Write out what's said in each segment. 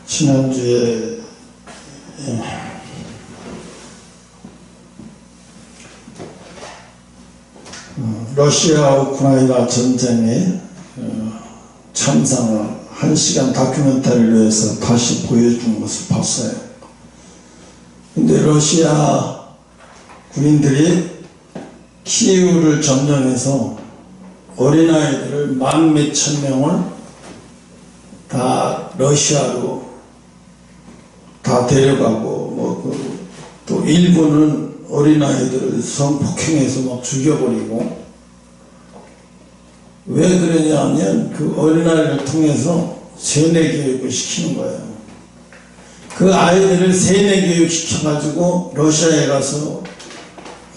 지난주에 러시아 우크라이나 전쟁의 참상을 1시간 다큐멘터리를 해서 다시 보여준 것을 봤어요. 근데 러시아 군인들이 키이우를 점령해서 어린아이들을 10,000몇 명을 다 러시아로 다 데려가고 또 일본은 어린아이들을 성폭행해서 막 죽여버리고, 왜 그러냐면 그 어린아이를 통해서 세뇌교육을 시키는 거예요. 그 아이들을 세뇌교육 시켜가지고 러시아에 가서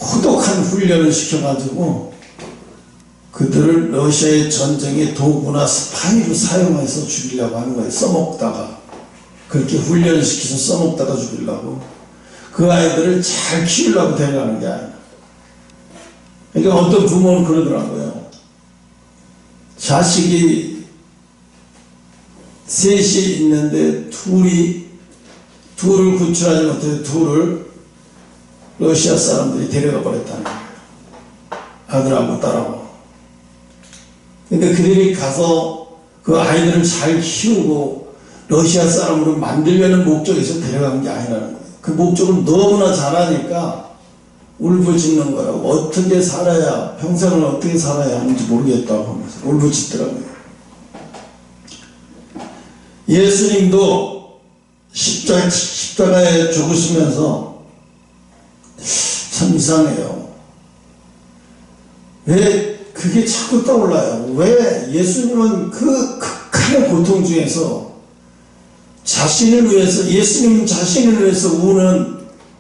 혹독한 훈련을 시켜가지고 그들을 러시아의 전쟁의 도구나 스파이로 사용해서 죽이려고 하는 거예요. 써먹다가 그렇게 훈련시켜서 써먹다가 죽이려고. 그 아이들을 잘 키우려고 데려가는 게 아니라. 그러니까 어떤 부모는 그러더라고요. 자식이 셋이 있는데 둘을 구출하지 못해서 둘을 러시아 사람들이 데려가 버렸다는 거예요. 아들하고 딸하고. 근데 그들이 가서 그 아이들을 잘 키우고 러시아 사람으로 만들려는 목적에서 데려간 게 아니라는 거예요. 그 목적을 너무나 잘하니까 울부짖는 거예요. 어떻게 살아야, 평생을 어떻게 살아야 하는지 모르겠다고 하면서 울부짖더라고요. 예수님도 십자가에 죽으시면서 참 이상해요. 왜 그게 자꾸 떠올라요? 왜 예수님은 그 극한의 고통 중에서 자신을 위해서, 예수님 자신을 위해서 우는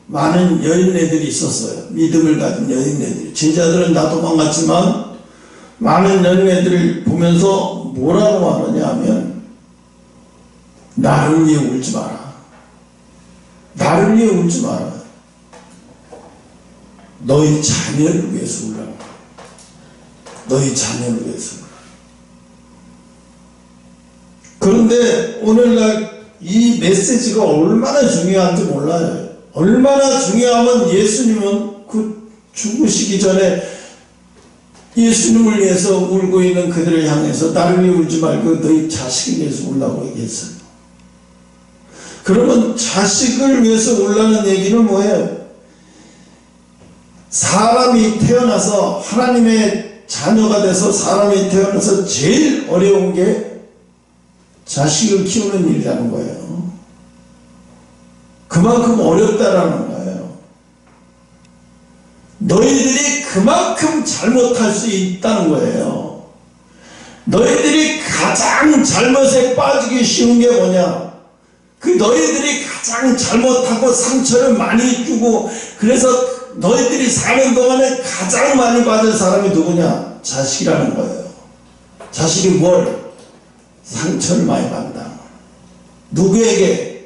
많은 여인네들이 있었어요. 믿음을 가진 여인네들이. 제자들은 다 도망갔지만 많은 여인네들을 보면서 뭐라고 하느냐 하면, 나를 위해 울지 마라. 나를 위해 울지 마라. 너희 자녀를 위해서 울라는 거야. 너희 자녀를 위해서. 그런데 오늘날 이 메시지가 얼마나 중요한지 몰라요. 얼마나 중요하면 예수님은 그 죽으시기 전에 예수님을 위해서 울고 있는 그들을 향해서 나를 위해 울지 말고 너희 자식을 위해서 울라고 얘기했어요. 그러면 자식을 위해서 울라는 얘기는 뭐예요? 사람이 태어나서, 하나님의 자녀가 돼서 사람이 태어나서 제일 어려운 게 자식을 키우는 일이라는 거예요. 그만큼 어렵다라는 거예요. 너희들이 그만큼 잘못할 수 있다는 거예요. 너희들이 가장 잘못에 빠지기 쉬운 게 뭐냐? 그 너희들이 가장 잘못하고 상처를 많이 주고, 그래서 너희들이 사는 동안에 가장 많이 받은 사람이 누구냐? 자식이라는 거예요. 자식이 뭘? 상처를 많이 받는다. 누구에게?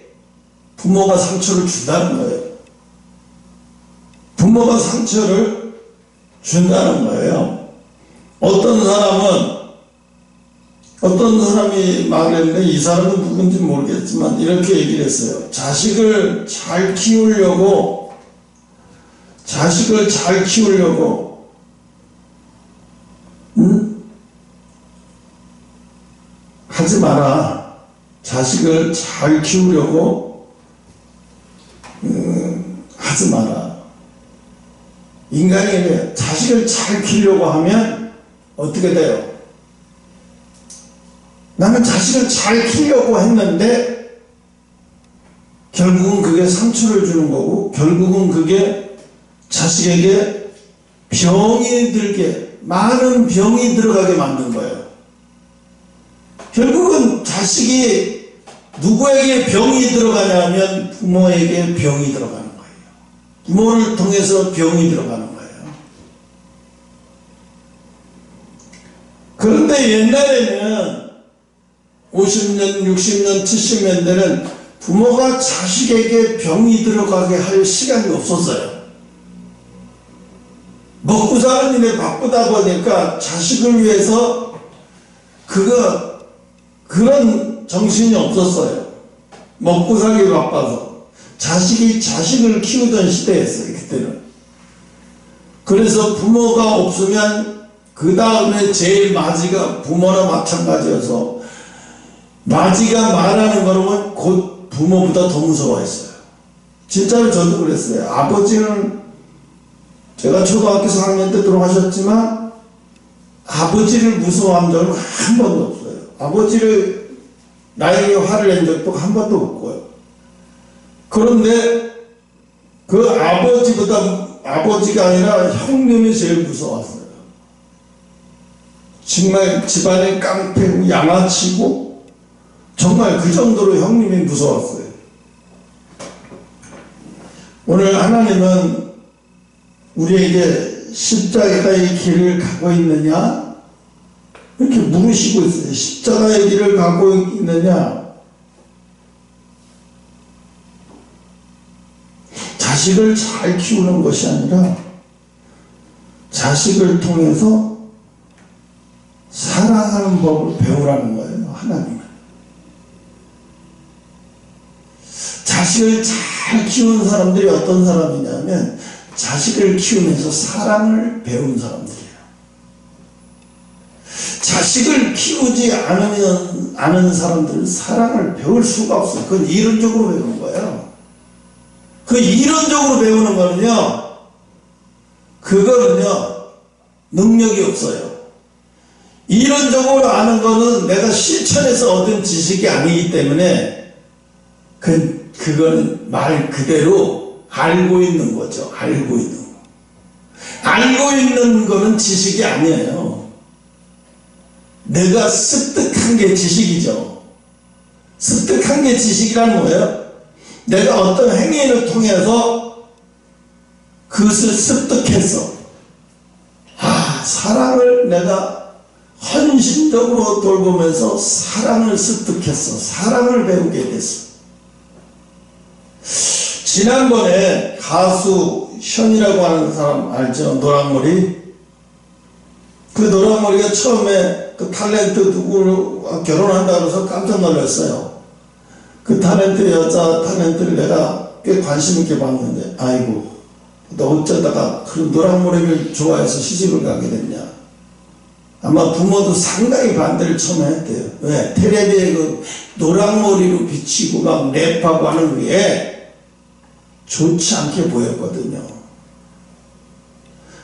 부모가 상처를 준다는 거예요. 부모가 상처를 준다는 거예요. 어떤 사람이 말했는데, 이 사람은 누군지 모르겠지만 이렇게 얘기를 했어요. 자식을 잘 키우려고 하지 마라. 자식을 잘 키우려고 하지 마라. 인간이 자식을 잘 키우려고 하면 어떻게 돼요? 나는 자식을 잘 키우려고 했는데 결국은 그게 상처를 주는 거고, 결국은 그게 자식에게 병이 들게, 많은 병이 들어가게 만든 거예요. 결국은 자식이 누구에게 병이 들어가냐면 부모에게 병이 들어가는 거예요. 부모를 통해서 병이 들어가는 거예요. 그런데 옛날에는 50년, 60년, 70년대는 부모가 자식에게 병이 들어가게 할 시간이 없었어요. 먹고 사는 일에 바쁘다 보니까 자식을 위해서 그런 정신이 없었어요. 먹고 살기 바빠서 자식이 자식을 키우던 시대였어요. 그때는. 그래서 부모가 없으면 그 다음에 제일 맞이가 부모나 마찬가지여서 맞이가 말하는 거는 곧 부모보다 더 무서워했어요. 진짜로 저도 그랬어요. 아버지는 제가 초등학교 4학년 때 돌아가셨지만 아버지를 무서워한 적은 한 번도 없어요. 아버지를 나에게 화를 낸 적도 한 번도 없고요. 그런데 그 아버지가 아니라 형님이 제일 무서웠어요. 정말 집안에 깡패고 양아치고 정말 그 정도로 형님이 무서웠어요. 오늘 하나님은 우리에게 십자가의 길을 가고 있느냐? 이렇게 물으시고 있어요. 십자가의 길을 가고 있느냐? 자식을 잘 키우는 것이 아니라 자식을 통해서 사랑하는 법을 배우라는 거예요. 하나님은. 자식을 잘 키우는 사람들이 어떤 사람이냐면 자식을 키우면서 사랑을 배운 사람들이에요. 자식을 키우지 않은 사람들은 사랑을 배울 수가 없어요. 그건 이론적으로 배우는 거예요. 그 이론적으로 배우는 거는요, 그거는요, 능력이 없어요. 이론적으로 아는 거는 내가 실천해서 얻은 지식이 아니기 때문에 그거는 말 그대로 알고 있는 거죠. 알고 있는 거. 알고 있는 거는 지식이 아니에요. 내가 습득한 게 지식이죠. 습득한 게 지식이란 뭐예요? 내가 어떤 행위를 통해서 그것을 습득해서 사랑을 내가 헌신적으로 돌보면서 사랑을 습득했어. 사랑을 배우게 됐어. 지난번에 가수 현이라고 하는 사람 알죠? 노랑머리. 그 노랑머리가 처음에 그 탤런트 누구를 결혼한다고 해서 깜짝 놀랐어요. 그 여자 탤런트를 내가 꽤 관심 있게 봤는데, 아이고, 너 어쩌다가 그 노랑머리를 좋아해서 시집을 가게 됐냐. 아마 부모도 상당히 반대를 처음에 했대요. 왜? 텔레비에 그 노랑머리로 비치고 막 랩하고 하는 게 좋지 않게 보였거든요.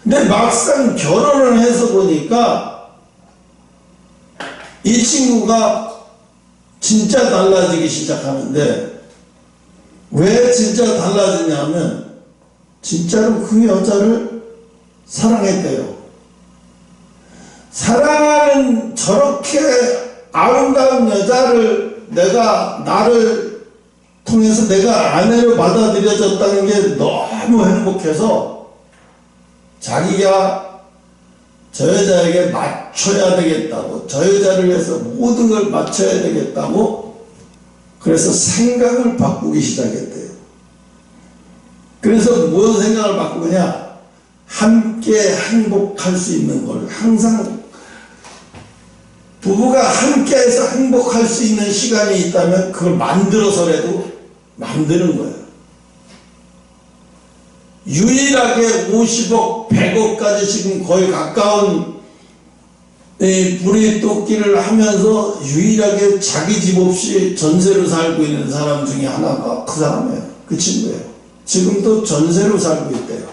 근데 막상 결혼을 해서 보니까 이 친구가 진짜 달라지기 시작하는데, 왜 진짜 달라지냐면 진짜로 그 여자를 사랑했대요. 사랑하는 저렇게 아름다운 여자를 나를 통해서 내가 아내로 받아들여졌다는 게 너무 행복해서 자기가 저 여자에게 맞춰야 되겠다고, 저 여자를 위해서 모든 걸 맞춰야 되겠다고, 그래서 생각을 바꾸기 시작했대요. 그래서 무슨 생각을 바꾸냐? 함께 행복할 수 있는 걸, 항상 부부가 함께해서 행복할 수 있는 시간이 있다면 그걸 만들어서라도 만드는 거예요. 유일하게 50억, 100억까지 지금 거의 가까운 부리토끼를 하면서 유일하게 자기 집 없이 전세로 살고 있는 사람 중에 하나가 그 사람이에요. 그 친구예요. 지금도 전세로 살고 있대요.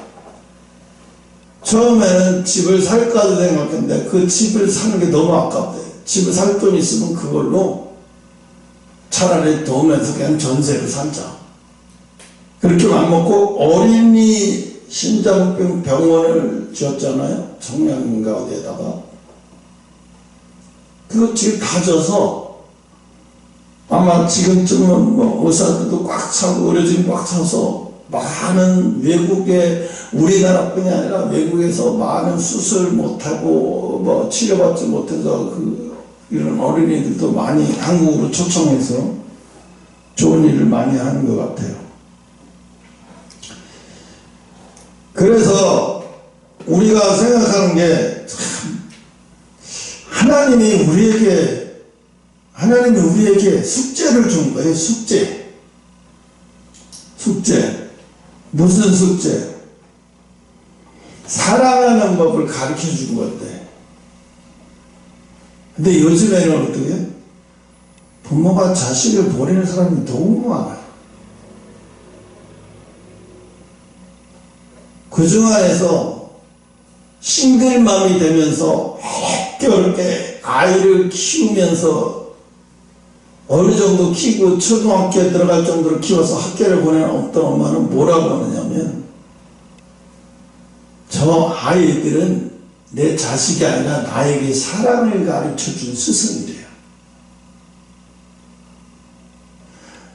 처음에는 집을 살까도 생각했는데 그 집을 사는 게 너무 아깝대요. 집을 살 돈 있으면 그걸로 차라리 도우면서 그냥 전세로 살자. 그렇게 맘먹고 어린이 심장병 병원을 지었잖아요. 청량인가 어디에다가. 그거 지금 다져서 아마 지금쯤은 뭐 의사들도 꽉 차고 의료진 꽉 차서 많은 외국에, 우리나라뿐이 아니라 외국에서 많은 수술 못하고 뭐 치료받지 못해서 이런 어린이들도 많이 한국으로 초청해서 좋은 일을 많이 하는 것 같아요. 그래서 우리가 생각하는 게 참, 하나님이 우리에게 숙제를 준 거예요. 숙제. 숙제. 무슨 숙제? 사랑하는 법을 가르쳐 준 건데. 근데 요즘에는 어떻게 해요? 부모가 자식을 버리는 사람이 너무 많아요. 그중 안에서 싱글맘이 되면서 어렵게 아이를 키우면서 어느 정도 키우고 초등학교에 들어갈 정도로 키워서 학교를 보내는 어떤 엄마는 뭐라고 하느냐면, 저 아이들은 내 자식이 아니라 나에게 사랑을 가르쳐준 스승이래요.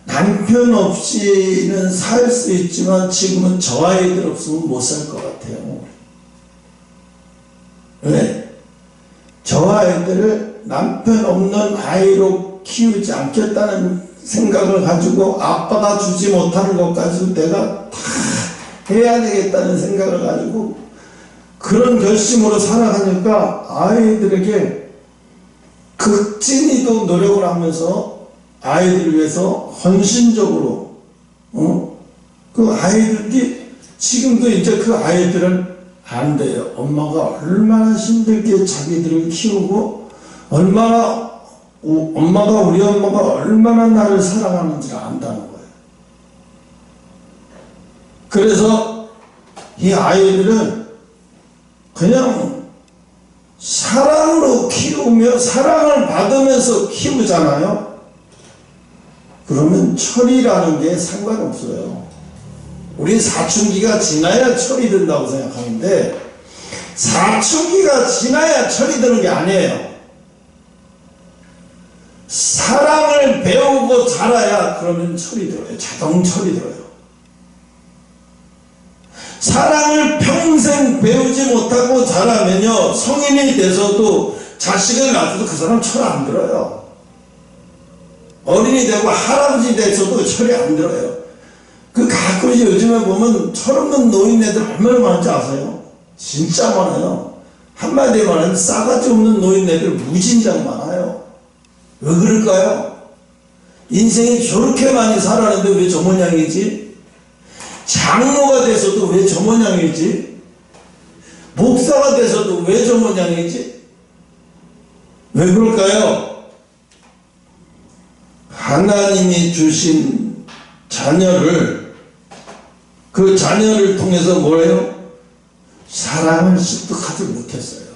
남편 없이는 살 수 있지만 지금은 저 아이들 없으면 못 살 것 같아요. 왜? 저 아이들을 남편 없는 아이로 키우지 않겠다는 생각을 가지고 아빠가 주지 못하는 것까지도 내가 다 해야 되겠다는 생각을 가지고 그런 결심으로 살아가니까 아이들에게 극진히도 노력을 하면서 아이들을 위해서 헌신적으로 그 아이들이 지금도 이제 그 아이들은 안 돼요. 엄마가 얼마나 힘들게 자기들을 키우고 얼마나 우리 엄마가 얼마나 나를 사랑하는지를 안다는 거예요. 그래서 이 아이들은 그냥 사랑으로 키우며 사랑을 받으면서 키우잖아요. 그러면 철이라는 게 상관없어요. 우리 사춘기가 지나야 철이 든다고 생각하는데 사춘기가 지나야 철이 드는 게 아니에요. 사랑을 배우고 자라야 그러면 철이 들어요. 자동 철이 들어요. 사랑을 평생 배우지 못하고 자라면요, 성인이 돼서도 자식을 낳아도 그 사람 철 안 들어요. 어린이 되고 할아버지 돼서도 철이 안 들어요. 그 가끔씩 요즘에 보면 철없는 노인네들 얼마나 많은지 아세요? 진짜 많아요. 한마디에 말하면 싸가지 없는 노인네들 무진장 많아요. 왜 그럴까요? 인생이 저렇게 많이 살았는데 왜 저 모양이지? 장로가 돼서도 왜 저 모양이지? 목사가 돼서도 왜 저 모양이지? 왜 그럴까요? 하나님이 주신 자녀를, 그 자녀를 통해서 뭐예요? 사랑을 습득하지 못했어요.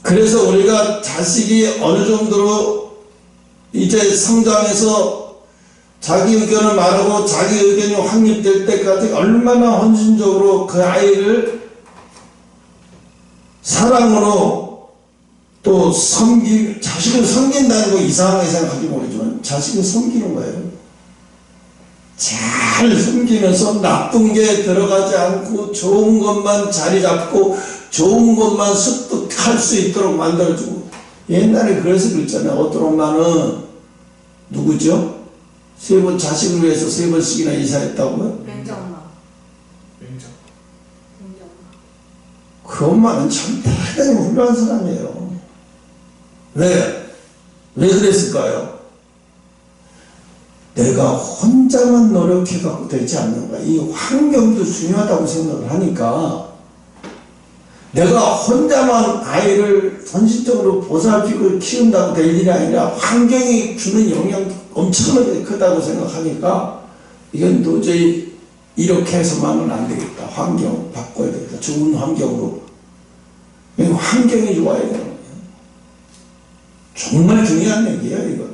그래서 우리가 자식이 어느 정도로 이제 성장해서 자기 의견을 말하고 자기 의견이 확립될 때까지 얼마나 헌신적으로 그 아이를 사랑으로 또 자식을 섬긴다는 거 이상하게 생각하지 모르지만 자식을 섬기는 거예요. 잘 섬기면서 나쁜 게 들어가지 않고 좋은 것만 자리 잡고 좋은 것만 습득할 수 있도록 만들어주고. 옛날에 그래서 그랬잖아요. 어떤 엄마는 누구죠? 자식을 위해서 3번씩이나 이사했다고요? 맹정엄마. 그 엄마는 참 대단히 훌륭한 사람이에요. 왜 그랬을까요? 내가 혼자만 노력해갖고 되지 않는 거야. 이 환경도 중요하다고 생각을 하니까 내가 혼자만 아이를 헌신적으로 보살피고 키운다고 될 일이 아니라 환경이 주는 영향도 엄청나게 크다고 생각하니까 이건 도저히 이렇게 해서만은 안 되겠다. 환경 바꿔야 되겠다. 좋은 환경으로. 환경이 좋아야 되는 거예요. 정말 중요한 얘기예요, 이거.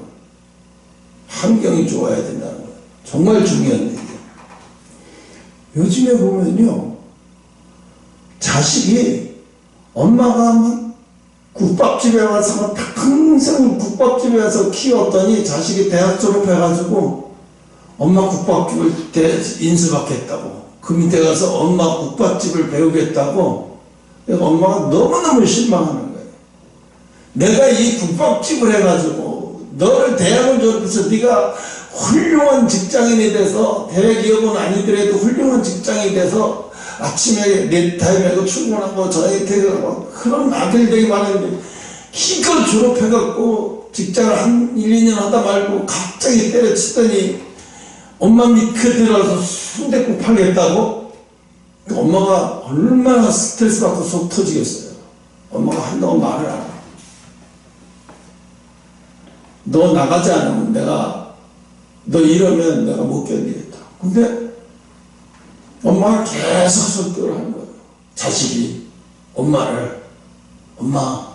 환경이 좋아야 된다는 거예요. 정말 중요한 얘기예요. 요즘에 보면요, 자식이 엄마가 막 국밥집에 와서 평생 국밥집에 와서 키웠더니 자식이 대학 졸업해가지고 엄마 국밥집을 인수받겠다고, 그 밑에 가서 엄마 국밥집을 배우겠다고. 그러니까 엄마가 너무너무 실망하는 거예요. 내가 이 국밥집을 해가지고 너를 대학을 졸업해서 네가 훌륭한 직장인이 돼서 대기업은 아니더라도 훌륭한 직장이 돼서 아침에 내 타임에 출근하고 저녁에 퇴근하고 그런 아들 되게 많은데 이걸 졸업해갖고 직장을 한 1, 2년 하다 말고 갑자기 때려치더니 엄마 밑에 들어가서 순댓국 팔겠다고? 엄마가 얼마나 스트레스 받고 속 터지겠어요. 엄마가 한동안 말을 안 해. 너 나가지 않으면 너 이러면 내가 못 견디겠다. 근데 엄마가 계속 설득을 하는 거예요. 자식이 엄마를, 엄마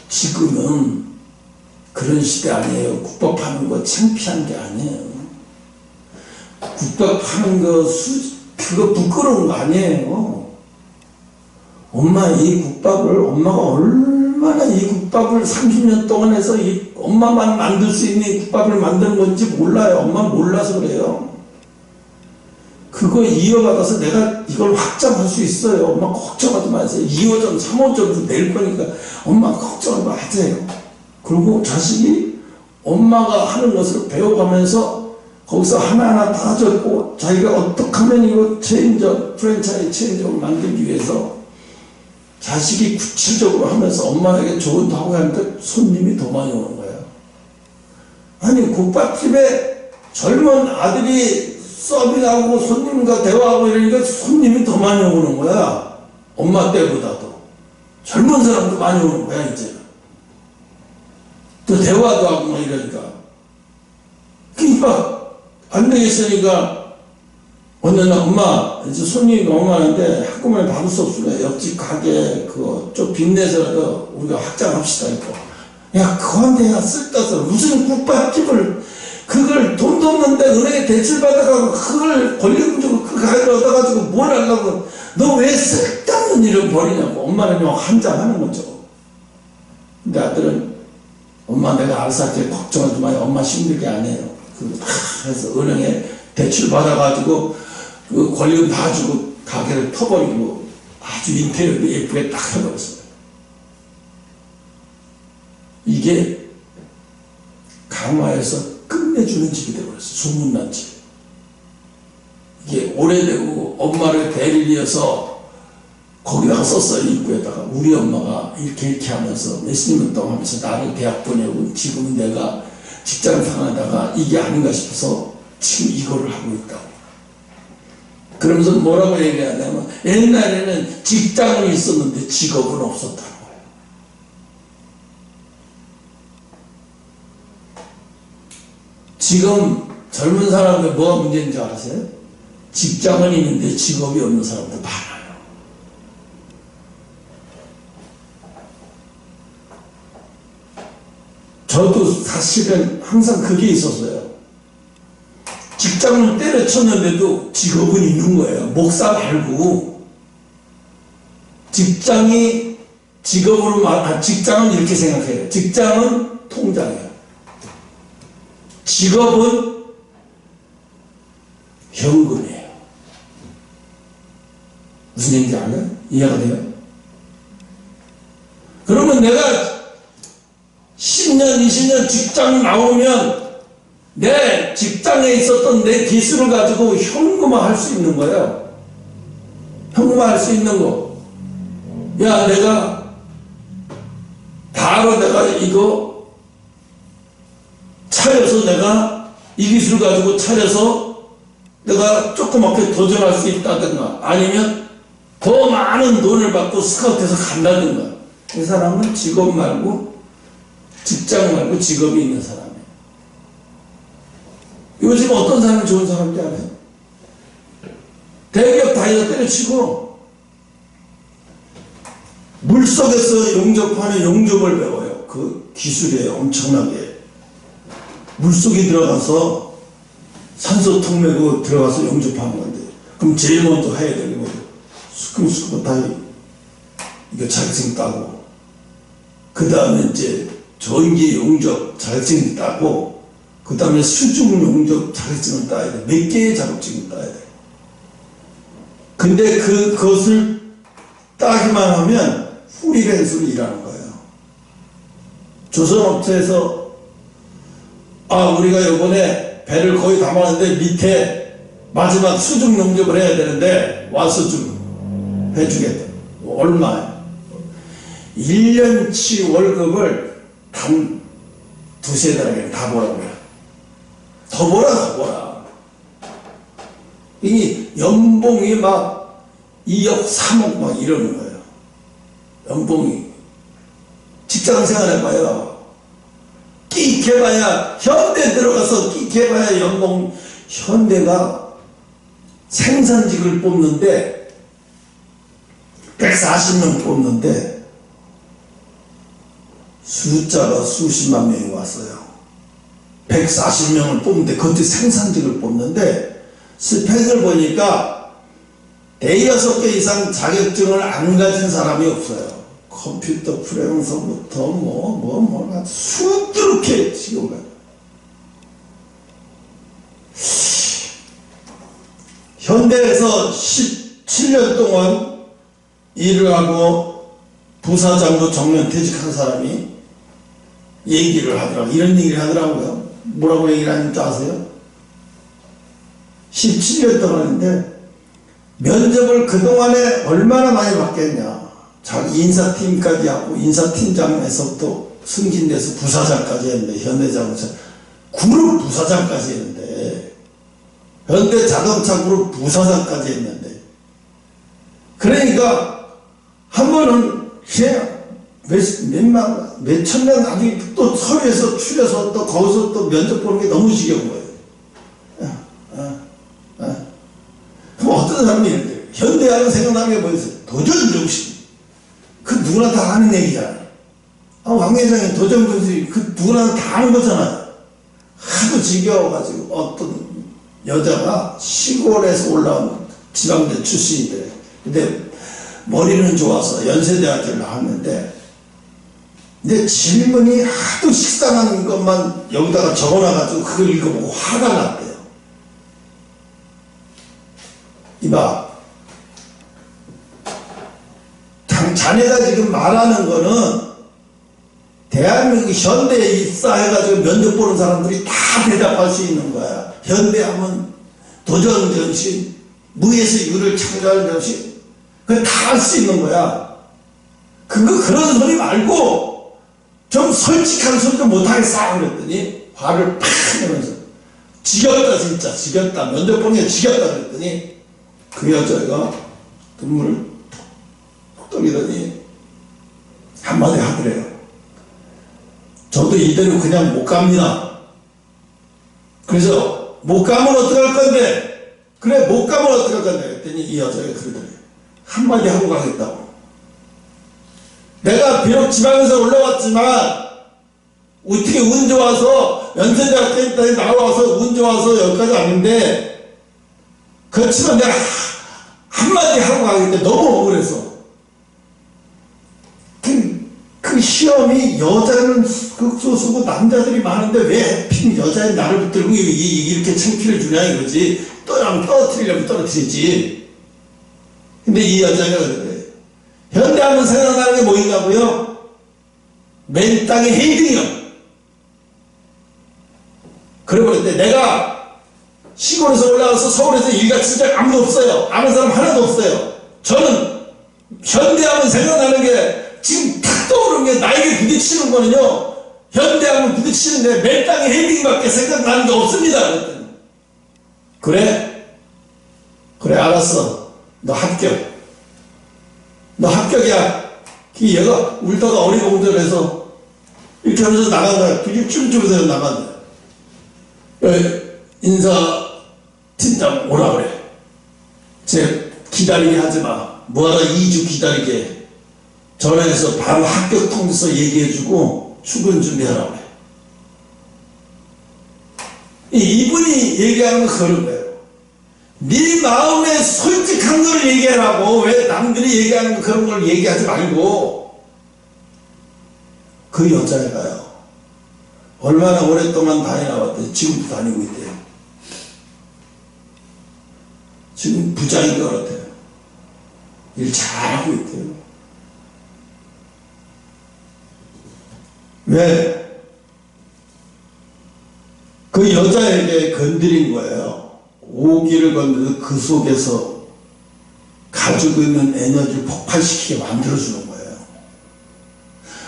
지금은 그런 시대 아니에요. 국밥 파는 거 창피한 게 아니에요. 국밥 파는 거 그거 부끄러운 거 아니에요. 엄마 이 국밥을 엄마가 얼마나 이 국밥을 30년 동안 해서 이 엄마만 만들 수 있는 이 국밥을 만든 건지 몰라요. 엄마 몰라서 그래요. 그거 이어받아서 내가 이걸 확장할 수 있어요. 엄마 걱정하지 마세요. 2호점, 3호점도 낼 거니까 엄마 걱정을 마세요. 그리고 자식이 엄마가 하는 것을 배워가면서 거기서 하나하나 다 적고 자기가 어떻게 하면 이거 프랜차이즈 체인점을 만들기 위해서 자식이 구체적으로 하면서 엄마에게 조언도 하고 하니까 손님이 더 많이 오는 거예요. 아니 국밥집에 젊은 아들이 서빙하고 손님과 대화하고 이러니까 손님이 더 많이 오는 거야. 엄마 때보다도. 젊은 사람도 많이 오는 거야 이제. 또 대화도 하고 막 이러니까. 그러니까 안 되겠으니까 어느 날 엄마 이제 손님이 너무 많은데 한꺼번에 받을 수 없으면 옆집 가게 그거 좀 빚내서라도 우리가 확장합시다 이거. 야 그건데 야 쓸데없어. 무슨 국밥집을 그걸 돈도 없는데 은행에 대출 받아가고 그걸 권리금주고 그 가게를 얻어가지고 뭘 하려고 너 왜 쓸데없는 일을 벌이냐고. 엄마는 그냥 한장하는 거죠. 근데 아들은 엄마 내가 알아서 할게 걱정하지 마요. 엄마 힘들게 안 해요. 그래서 은행에 대출 받아가지고 그 권리금 다 주고 가게를 터버리고 아주 인테리어도 예쁘게 딱 해버렸어요. 이게 강화에서 끝내주는 집이 되어버렸어요. 소문난 집. 이게 오래되고 엄마를 대리를 이어서 거기다가 썼어요. 입구에다가 우리 엄마가 이렇게 하면서 몇십 년 동안 하면서 나를 대학 보내고 지금은 내가 직장 상하다가 이게 아닌가 싶어서 지금 이거를 하고 있다고. 그러면서 뭐라고 얘기하냐면 옛날에는 직장은 있었는데 직업은 없었다는 거예요. 지금 젊은 사람들 뭐가 문제인지 아세요? 직장은 있는데 직업이 없는 사람들 많아요. 저도 사실은 항상 그게 있었어요. 직장을 때려쳤는데도 직업은 있는 거예요. 목사 말고. 직장이 직업으로 직장은 이렇게 생각해요. 직장은 통장이에요. 직업은 현금이에요. 무슨 얘기인지 알아요? 이해가 돼요? 그러면 내가 10년, 20년 직장 나오면 내 직장에 있었던 내 기술을 가지고 현금화할 수 있는 거예요. 현금화할 수 있는 거. 야, 내가 바로 내가 이거 차려서 내가 이 기술 가지고 차려서 내가 조그맣게 도전할 수 있다든가 아니면 더 많은 돈을 받고 스카우트해서 간다든가. 이 사람은 직업 말고 직장 말고 직업이 있는 사람이에요. 요즘 어떤 사람이 좋은 사람인지 알아요? 대기업 다이어 때려치고 물속에서 용접하는 용접을 배워요. 그 기술이에요. 엄청나게. 물속에 들어가서 산소통 메고 들어가서 용접하는 건데 그럼 제일 먼저 해야 되는 거예요. 스쿠버 다이 이거 자격증 따고 그 다음에 이제 전기 용접 자격증을 따고 그 다음에 수중 용접 자격증을 따야 돼. 몇 개의 자격증을 따야 돼. 근데 그것을 따기만 하면 프리랜서로 일하는 거예요. 조선업체에서 우리가 요번에 배를 거의 다 마는데 밑에 마지막 수중 용접을 해야 되는데 와서 좀 해주겠다. 얼마야? 1년치 월급을 단 두세 달에 다 보라고요. 더 보라, 더 보라. 이 연봉이 막 2억, 3억 막 이러는 거예요. 연봉이. 직장 생활 해봐요. 끼익해봐야, 현대 들어가서 끼익해봐야 연봉, 현대가 생산직을 뽑는데 140명 뽑는데 숫자가 수십만 명이 왔어요. 140명을 뽑는데 그것도 생산직을 뽑는데 스펙을 보니까 대여섯 개 이상 자격증을 안 가진 사람이 없어요. 컴퓨터 프로그래머서부터 수두룩해 지금 가요. 현대에서 17년 동안 일을 하고 부사장으로 정년퇴직한 사람이 얘기를 하더라고요. 이런 얘기를 하더라고요. 뭐라고 얘기를 하는지 아세요? 17년 동안인데 면접을 그동안에 얼마나 많이 받겠냐. 자기 인사팀까지 하고 인사팀장에서부터 승진돼서 부사장까지 했는데, 현대자동차 그룹 부사장까지 했는데, 현대자동차 그룹 부사장까지 했는데, 그러니까 한 번은 그냥 몇천 명 나중에 또 서류에서 추려서 또 거기서 또 면접 보는 게 너무 지겨운 거예요. 그럼 어떤 사람이 이런데, 현대하면 생각나는 게 뭐였어요? 도전정신. 그 누구나 다 아는 얘기잖아요. 왕 회장이 도전정신, 그 누구나 다 아는 거잖아요. 하도 지겨워가지고 어떤 여자가 시골에서 올라온 지방대 출신인데, 근데 머리는 좋아서 연세대학교를 나왔는데, 근데 질문이 하도 식상한 것만 여기다가 적어놔가지고 그걸 읽어보고 화가 났대요. 이봐, 자네가 지금 말하는 거는 대한민국 현대에 입사해가지고 면접 보는 사람들이 다 대답할 수 있는 거야. 현대하면 도전정신, 무에서 유를 창조하는 정신, 그거 다 할 수 있는 거야. 그런 소리 말고 좀 솔직한 소리 좀 못하겠어 그랬더니 화를 팍 내면서 지겹다, 진짜 지겹다, 면접 보는 게 지겹다 그랬더니 그 여자가 눈물을 톡 떨리더니 한마디 하더래요. 저도 이대로 그냥 못 갑니다. 그래서 못 가면 어떡할 건데? 그래, 못 가면 어떡할 건데? 그랬더니 이 여자가 그러더래요. 한마디 하고 가겠다고. 내가 비록 지방에서 올라왔지만 어떻게 운 좋아서 연세대학교에 나와서 운 좋아서 여기까지 왔는데, 그렇지만 내가 한마디 하고 가겠다. 너무 억울해서. 그 시험이 여자는 극소수고 남자들이 많은데 왜 하필 여자인 나를 붙들고 이렇게 창피를 주냐 이거지. 떨어뜨리려면 떨어뜨리지. 근데 이 여자가 그래. 현대하면 생각나는 게 뭐있냐고요? 맨 땅에 헤이딩이요. 그래버렸대. 내가 시골에서 올라와서 서울에서 일같이 적 아무도 없어요. 아는 사람 하나도 없어요. 저는 현대하면 생각나는 게 지금 탁 떠오르는 게 나에게 부딪히는 거는요, 현대하면 부딪히는데 맨 땅에 헤딩밖에 생각나는 게 없습니다. 그랬더니, 그래 알았어. 너 합격. 너 합격이야. 얘가 울다가 어리광절해서 이렇게 하면서 나간 거야. 그게 춤추면서 나간 거야. 인사팀장 오라 그래. 쟤 기다리게 하지 마. 뭐하러 2주 기다리게. 전화해서 바로 합격 통지서 얘기해주고 출근 준비하라고 그래. 이분이 얘기하는 건 그런 거예요. 네 마음에 솔직한 걸 얘기하라고. 왜 남들이 얘기하는 그런 걸 얘기하지 말고. 그 여자애가요, 얼마나 오랫동안 다녀왔더니 지금도 다니고 있대요. 지금 부장인 것 같아요. 일 잘하고 있대요. 왜? 그 여자에게 건드린 거예요. 오기를 건드려 그 속에서 가지고 있는 에너지를 폭발시키게 만들어주는 거예요.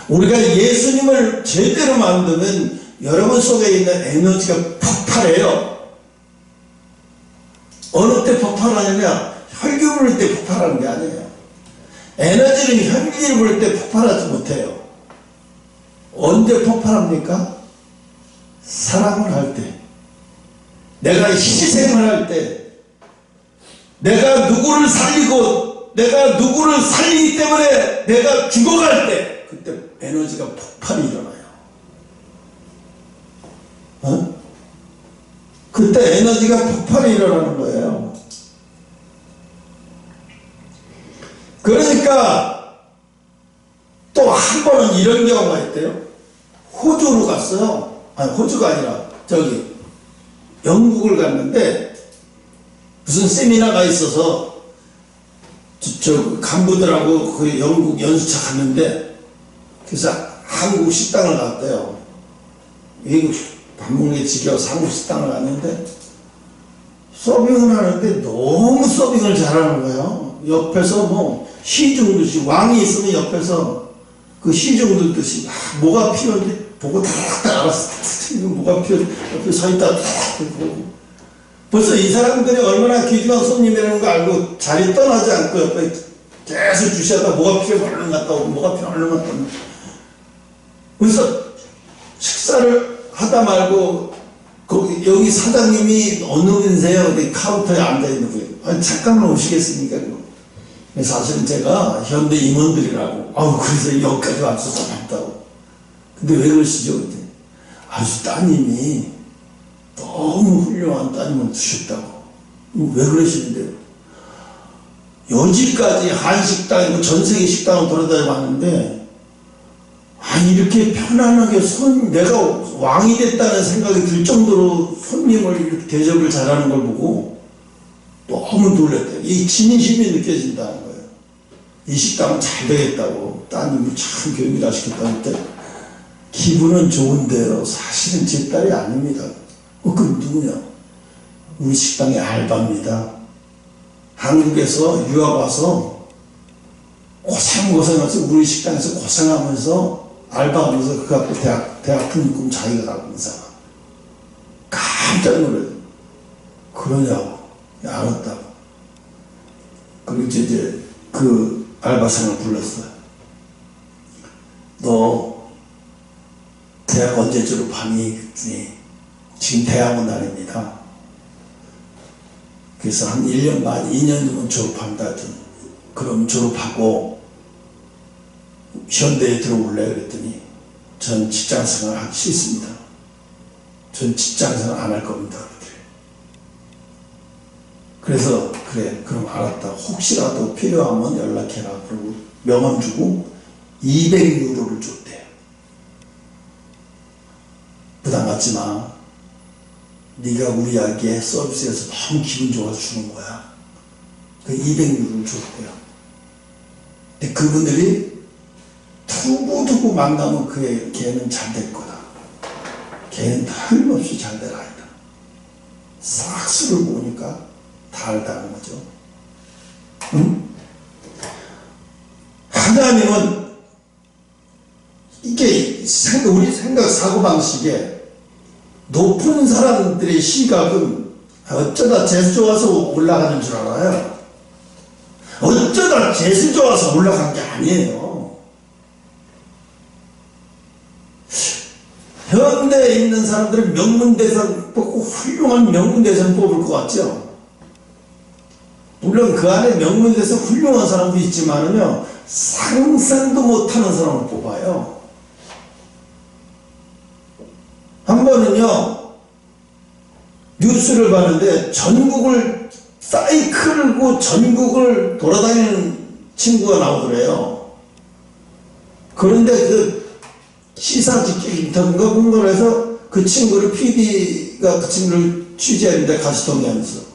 우리가 예수님을 제대로 만들면 여러분 속에 있는 에너지가 폭발해요. 어느 때 폭발하느냐? 혈기 부를 때 폭발하는 게 아니에요. 에너지는 혈기를 부를 때 폭발하지 못해요. 언제 폭발합니까? 사랑을 할 때, 내가 희생을 할 때, 내가 누구를 살리고 내가 누구를 살리기 때문에 내가 죽어갈 때, 그때 에너지가 폭발이 일어나요. 그때 에너지가 폭발이 일어나는 거예요. 그러니까 또 한 번은 이런 경우가 있대요. 호주로 갔어요. 아니, 호주가 아니라 저기 영국을 갔는데 무슨 세미나가 있어서 저 간부들하고 그 영국 연수차 갔는데, 그래서 한국 식당을 갔대요. 외국 밥 먹는 게 지겨워서 한국 식당을 갔는데 서빙을 하는데 너무 서빙을 잘하는 거예요. 옆에서 뭐 시중 듯이, 왕이 있으면 옆에서 그 시중 듯이 뭐가 필요한지 보고 다 알았어. 뭐가 필요한지 옆에 서 있다 보고, 벌써 이 사람들이 얼마나 귀중한 손님이라는 거 알고 자리 떠나지 않고 옆에 계속 주시하다 뭐가 필요해 얼른 갔다 오고, 뭐가 필요해 얼른 갔다 오고. 그래서 식사를 하다 말고 거기 여기 사장님이 어느 분이세요? 카운터에 앉아있는 분이, 아니 잠깐만 오시겠습니까? 사실은 제가 현대 임원들이라고, 그래서 여기까지 왔어서 왔다고. 근데 왜 그러시죠? 아주 따님이 너무 훌륭한 따님을 두셨다고. 왜 그러시는데요? 여지까지 한식당이고 전세계 식당을 돌아다녀 봤는데, 이렇게 편안하게 내가 왕이 됐다는 생각이 들 정도로 손님을 이렇게 대접을 잘하는 걸 보고 너무 놀랐대요. 이 진심이 느껴진다는 거예요. 이 식당은 잘 되겠다고, 따님이 참 교육을 잘 시켰다는데, 기분은 좋은데요, 사실은 제 딸이 아닙니다. 그럼 누구냐? 우리 식당의 알바입니다. 한국에서 유학 와서 고생해서 우리 식당에서 고생하면서 알바하면서 그 갖고 대학 등록금 자기가 갖고 있는 사람. 깜짝 놀라요. 그러냐고. 알았다고. 그리고 이제 그 알바생을 불렀어요. 너 대학 언제 졸업하니? 그랬더니 지금 대학원 다닙니다. 그래서 한 1년 반, 2년 뒤면 졸업한다 하더니, 그럼 졸업하고 현대에 들어올래? 그랬더니 전 직장생활 하기 싫습니다. 전 직장생활 안 할 겁니다. 그래서 그래, 그럼 알았다. 혹시라도 필요하면 연락해라. 그리고 명함 주고 200유로를 줬대요. 부담 갖지 마. 네가 우리에게 서비스에서 너무 기분 좋아서 주는 거야. 그 200유로를 줬대요. 근데 그분들이 두고두고 만나면 걔는 잘 될 거다. 걔는 틀림없이 잘 될 아이다. 싹수를 보니까 다 알다는 거죠. 응? 하나님은 이게 우리 생각 사고방식에 높은 사람들의 시각은 어쩌다 재수 좋아서 올라가는 줄 알아요. 어쩌다 재수 좋아서 올라간 게 아니에요. 현대에 있는 사람들은 명문대상 뽑고 훌륭한 명문대상 뽑을 것 같죠? 물론 그 안에 명문대상 훌륭한 사람도 있지만은요, 상상도 못하는 사람을 뽑아요. 한 번은요, 뉴스를 봤는데 전국을 사이클고 전국을 돌아다니는 친구가 나오더래요. 그런데 그 시사직계 인터뷰인가 뭔가를 해서 그 친구를 PD가 그 친구를 취재했는데 같이 동의하면서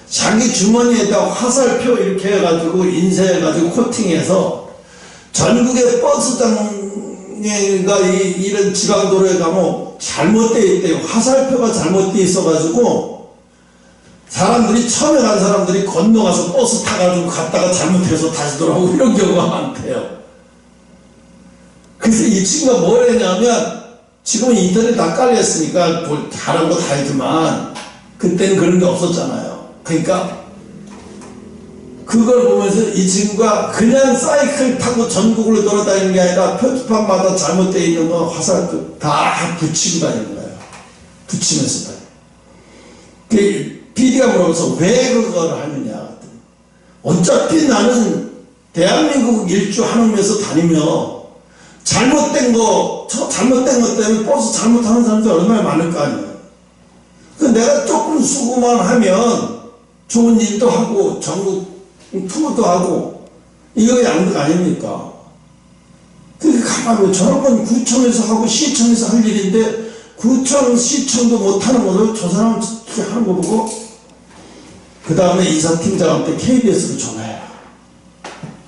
자기 주머니에다 화살표 이렇게 해가지고 인쇄해가지고 코팅해서 전국의 버스장애가 이런 지방도로에 가면 잘못되어 있대요. 화살표가 잘못되어 있어가지고 사람들이 처음에 간 사람들이 건너가서 버스 타가지고 갔다가 잘못해서 다시 돌아오고 이런 경우가 많대요. 그래서 이 친구가 뭘 했냐면 지금 인터넷 다 깔렸으니까 뭘 다른 거 다 하지만 그때는 그런 게 없었잖아요. 그러니까 그걸 보면서 이 친구가 그냥 사이클 타고 전국으로 돌아다니는 게 아니라 표지판마다 잘못되어 있는 거 화살 다 붙이고 다니는 거예요. 붙이면서 다니는. 그 PD가 물어봐서 왜 그걸 하느냐. 어차피 나는 대한민국 일주 한우면서 다니며 잘못된 거 때문에 버스 잘못하는 사람들이 얼마나 많을 거 아니에요. 내가 조금 수고만 하면 좋은 일도 하고 전국 투어도 하고 이거 양득 아닙니까? 그게 가만히 저런 건 구청에서 하고 시청에서 할 일인데 구청 시청도 못하는 거를 저 사람 이렇게 하는 거 보고 그 다음에 이사팀장한테 KBS로 전화해라.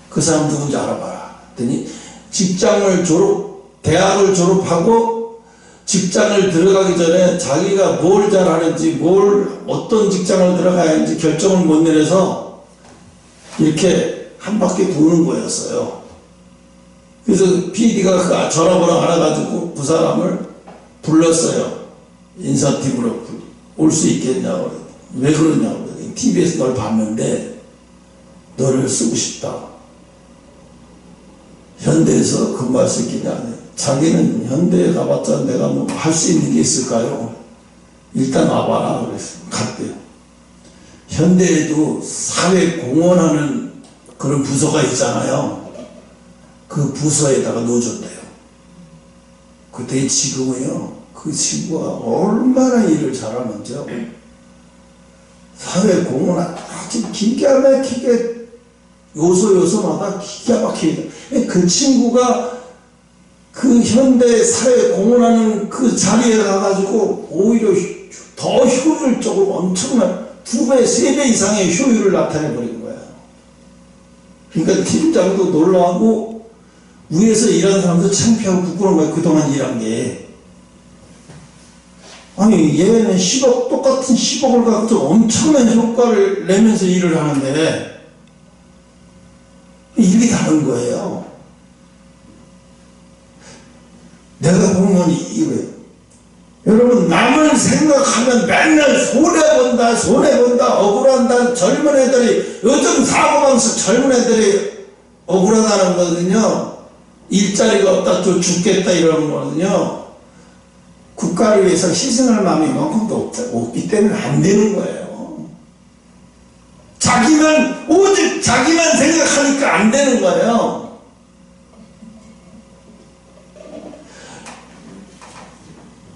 그 사람 누군지 알아봐라. 그랬더니 대학을 졸업하고 직장을 들어가기 전에 자기가 뭘 잘하는지 어떤 직장을 들어가야 하는지 결정을 못 내려서 이렇게 한 바퀴 도는 거였어요. 그래서 PD가 그 전화번호 알아가지고 그 사람을 불렀어요. 인사팀으로 올 수 있겠냐고. 왜 그러냐고. TV에서 널 봤는데 너를 쓰고 싶다. 현대에서 근무할 수 있겠냐. 자기는 현대에 가봤자 내가 뭐 할 수 있는 게 있을까요? 일단 와봐라. 그래서 갔대요. 현대에도 사회 공헌하는 그런 부서가 있잖아요. 그 부서에다가 넣어줬대요. 그때 지금은요, 그 친구가 얼마나 일을 잘하는지요. 사회 공헌 아주 기가 막히게 요소마다 기가 막히게 그 친구가 그 현대 사회 공헌하는 그 자리에 가가지고 오히려 더 효율적으로 엄청난 2배, 3배 이상의 효율을 나타내버린 거예요. 그러니까 팀장도 놀라고 위에서 일하는 사람도 창피하고 부끄러운 거예요. 그동안 일한 게. 아니 얘는 10억 똑같은 10억을 갖고 엄청난 효과를 내면서 일을 하는데 일이 다른 거예요. 내가 보면 이거예요. 여러분 남을 생각하면 맨날 손해본다 억울한다. 젊은 애들이 요즘 사고방식 젊은 애들이 억울하다는 거거든요. 일자리가 없다 또 죽겠다 이러는 거거든요. 국가를 위해서 희생할 마음이 이만큼도 없기 때문에 안 되는 거예요. 오직 자기만 생각하니까 안 되는 거예요.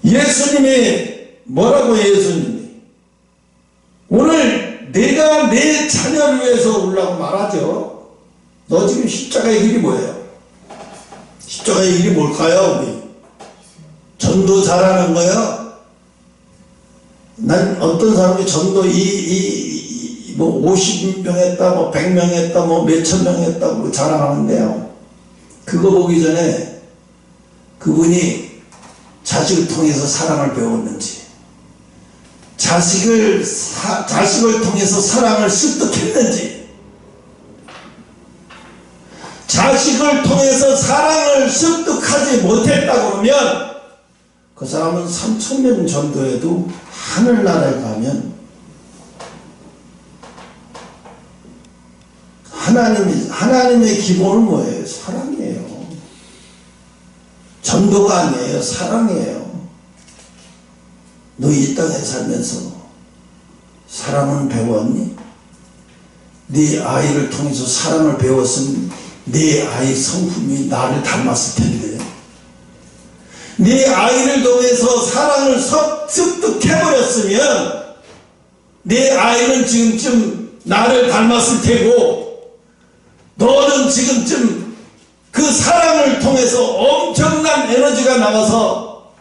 예수님이 뭐라고 예수님이 오늘 내가 내 자녀를 위해서 오려고 말하죠. 너 지금 십자가의 길이 뭐예요? 십자가의 길이 뭘까요? 우리 전도 잘하는 거예요? 난 어떤 사람이 전도 뭐 50명 했다, 뭐 100명 했다, 뭐 몇천 명 했다고 자랑하는데요. 그거 보기 전에 그분이 자식을 통해서 사랑을 배웠는지, 자식을 통해서 사랑을 습득했는지, 자식을 통해서 사랑을 습득하지 못했다고 그러면 그 사람은 3,000년 전도에도 하늘나라에 가면 하나님의 기본은 뭐예요? 사랑이에요. 전도가 아니에요. 사랑이에요. 너 이 땅에 살면서 사랑은 배웠니? 네 아이를 통해서 사랑을 배웠으면 네 아이 성품이 나를 닮았을 텐데, 네 아이를 통해서 사랑을 습득해버렸으면 네 아이는 지금쯤 나를 닮았을 테고, 너는 지금쯤 그 사랑을 통해서 엄청난 에너지가 나와서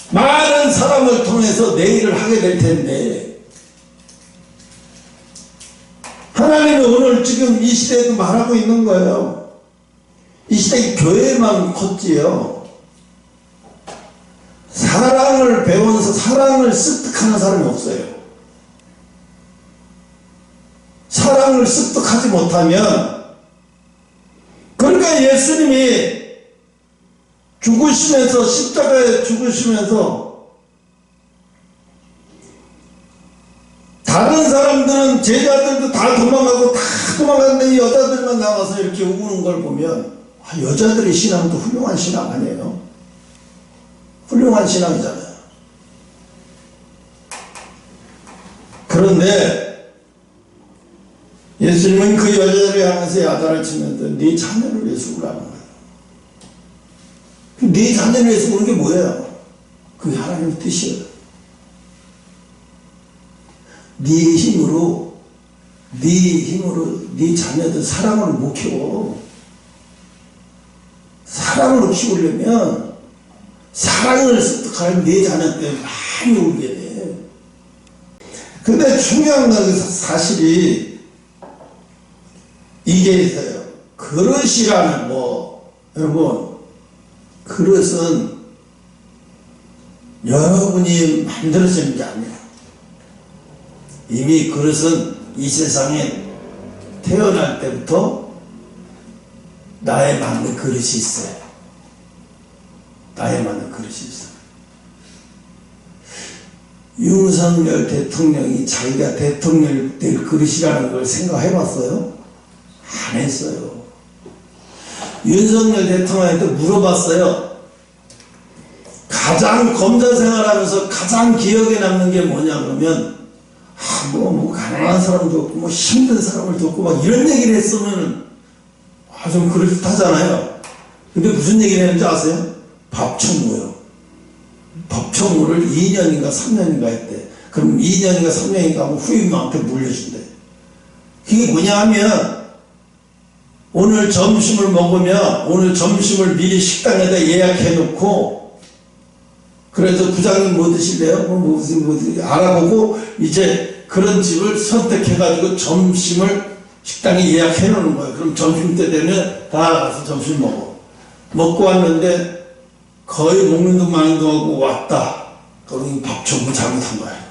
많은 사람을 통해서 내 일을 하게 될 텐데, 하나님은 오늘 지금 이 시대에도 말하고 있는 거예요. 이 시대에 교회만 컸지요. 사랑을 배워서 사랑을 습득하는 사람이 없어요. 사랑을 습득하지 못하면, 그러니까 예수님이 죽으시면서, 십자가에 죽으시면서 다른 사람들은, 제자들도 다 도망가고 다 도망갔는데 이 여자들만 나와서 이렇게 우는 걸 보면, 아, 여자들의 신앙도 훌륭한 신앙 아니에요? 훌륭한 신앙이잖아요. 그런데 예수님은 그 여자들을 향해서 야단을 치면서 네 자녀를 위해서 우라는 거예요. 네 자녀를 위해서 우는 게 뭐예요? 그게 하나님의 뜻이에요. 네 힘으로 네 자녀들 사랑으로 못 키워. 사랑으로 키우려면 사랑을 습득하는 네 자녀 때문에 많이 울게 돼. 근데 중요한 건 사실이 이게 있어요. 그릇이라는 여러분, 그릇은 여러분이 만들어지는 게 아니에요. 이미 그릇은 이 세상에 태어날 때부터 나에 맞는 그릇이 있어요. 나에 맞는 그릇이 있어요. 윤석열 대통령이 자기가 대통령 될 그릇이라는 걸 생각해 봤어요? 안 했어요. 윤석열 대통령한테 물어봤어요. 가장 검사 생활하면서 가장 기억에 남는 게 뭐냐 그러면 가난한 사람도 없고 힘든 사람을 돕고 막 이런 얘기를 했으면 좀 그럴듯하잖아요. 근데 무슨 얘기를 했는지 아세요? 밥청무요. 밥청무를 2년인가 3년인가 했대. 그럼 2년인가 3년인가 하면 후임한테 물려준대. 그게 뭐냐 하면 오늘 점심을 먹으면 오늘 점심을 미리 식당에다 예약해 놓고 그래서 부장님 뭐 드실래요? 뭐 알아보고 이제 그런 집을 선택해 가지고 점심을 식당에 예약해 놓는 거예요. 그럼 점심때 되면 다 가서 점심 먹고 왔는데 거의 먹는 둥 마는 둥 하고 왔다. 그럼 밥청무 잘못한 거예요.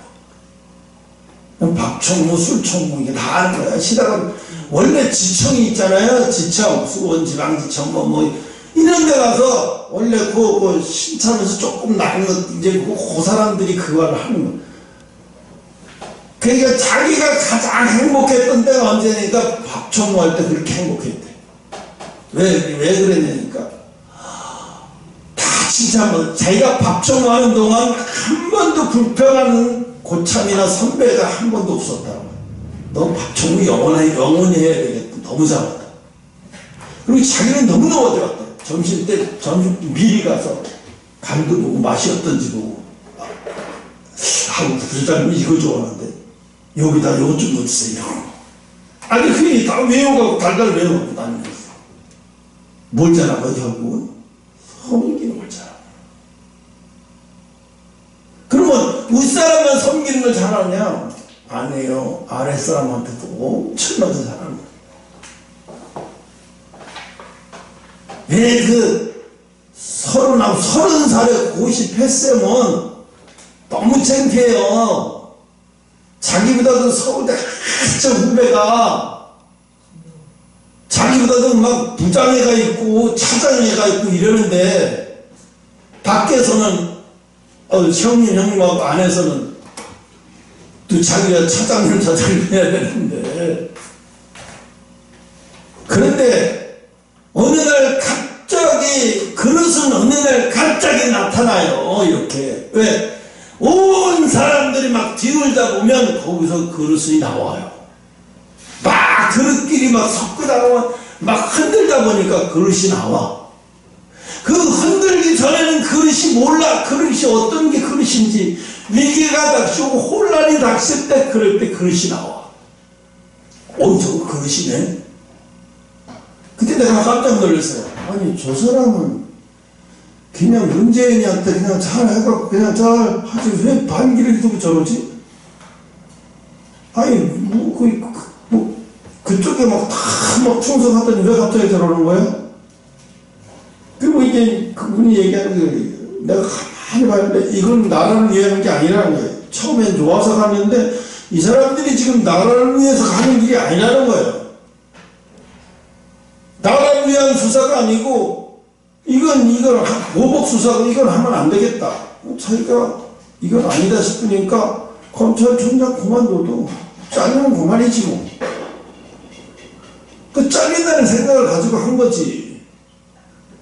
밥청무, 술청무 이게 다 하는 거야. 시다가 원래 지청이 있잖아요. 지청, 수원지방지청 이런 데 가서 원래 그 신참에서 조금 나은 것 이제 그 사람들이 그걸 하는 거야. 그러니까 자기가 가장 행복했던 때가 언제니까 밥청무 할 때 그렇게 행복했대. 왜 그랬냐니까 다 진짜 자기가 밥청무 하는 동안 한 번도 불평하는 고참이나 선배가 한 번도 없었다고. 너 밥청무 영원히 해야 되겠다. 너무 잘한다. 그리고 자기는 너무너무 어려웠다. 점심 미리 가서 간도 보고 맛이 어떤지 보고 부장님이 이거 좋아하는데 여기다 요거 좀 넣어주세요. 아니 그게 다 외워가고 달달 외워가고 다니면서 뭘 잘하고 결국은 섬기는 걸 잘하고. 그러면 윗사람만 섬기는 걸 잘하냐? 아니에요. 아랫사람한테도 엄청나게 잘하는 거예요. 왜 서른 살에 고시 패스면 너무 창피해요. 자기보다도 서울대 한참 후배가 자기보다도 막 부장회가 있고 차장회가 있고 이러는데 밖에서는 형님하고 안에서는 또 자기가 차장을 해야 되는데 그런데 어느 날 갑자기 그릇은 어느 날 갑자기 나타나요. 이렇게 왜? 온 사람들이 막 뒤울다 보면 거기서 그릇이 나와요. 막 그릇끼리 막 섞으다 막 흔들다 보니까 그릇이 나와. 그 흔들기 전에는 그릇이 몰라. 그릇이 어떤 게 그릇인지 위기가 닥치고 혼란이 닥칠 때 그럴 때 그릇이 나와. 저거 그릇이네. 그때 내가 깜짝 놀랐어요. 아니 저 사람은 그냥 문재인이한테 그냥 잘 해갖고 그냥 잘 하지 왜 반기를 두고 저러지? 아니 그쪽에 막 충성하더니 왜 갑자기 저러는 거야? 그리고 이게 그분이 얘기하는 게 내가 가만히 봤는데 이건 나라를 위해 하는 게 아니라는 거예요. 처음엔 좋아서 갔는데 이 사람들이 지금 나라를 위해서 가는 길이 아니라는 거예요. 나라를 위한 수사가 아니고 이건 보복 수사고 이건 하면 안 되겠다. 자기가 이건 아니다 싶으니까 검찰총장 그만둬도 잘리면 그만이지 뭐. 그 잘린다는 생각을 가지고 한 거지.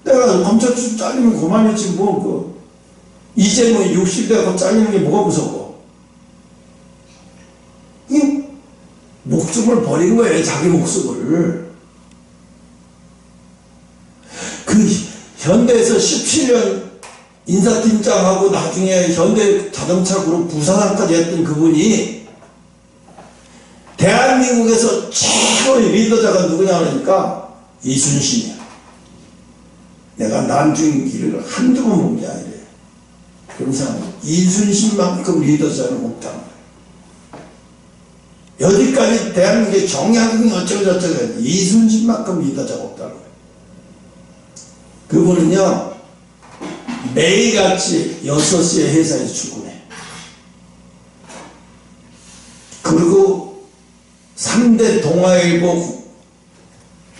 내가 검찰총장 잘리면 그만이지 뭐. 이제 뭐 60대가 잘리는 게 뭐가 무서워. 이 목숨을 버린 거예요. 자기 목숨을. 그 현대에서 17년 인사팀장하고 나중에 현대자동차그룹 부사장까지 했던 그분이 대한민국에서 최고의 리더자가 누구냐 그러니까 이순신이야. 내가 난중일기를 한두 번 본 게 아니래. 그런 사람은 이순신만큼 리더자는 없다는 거야. 여기까지 대한민국의 정약용이 어쩌고저쩌고 이순신만큼 리더자가 없다는 거야. 그분은요 매일같이 6시에 회사에서 출근해. 그리고 3대 동아일보,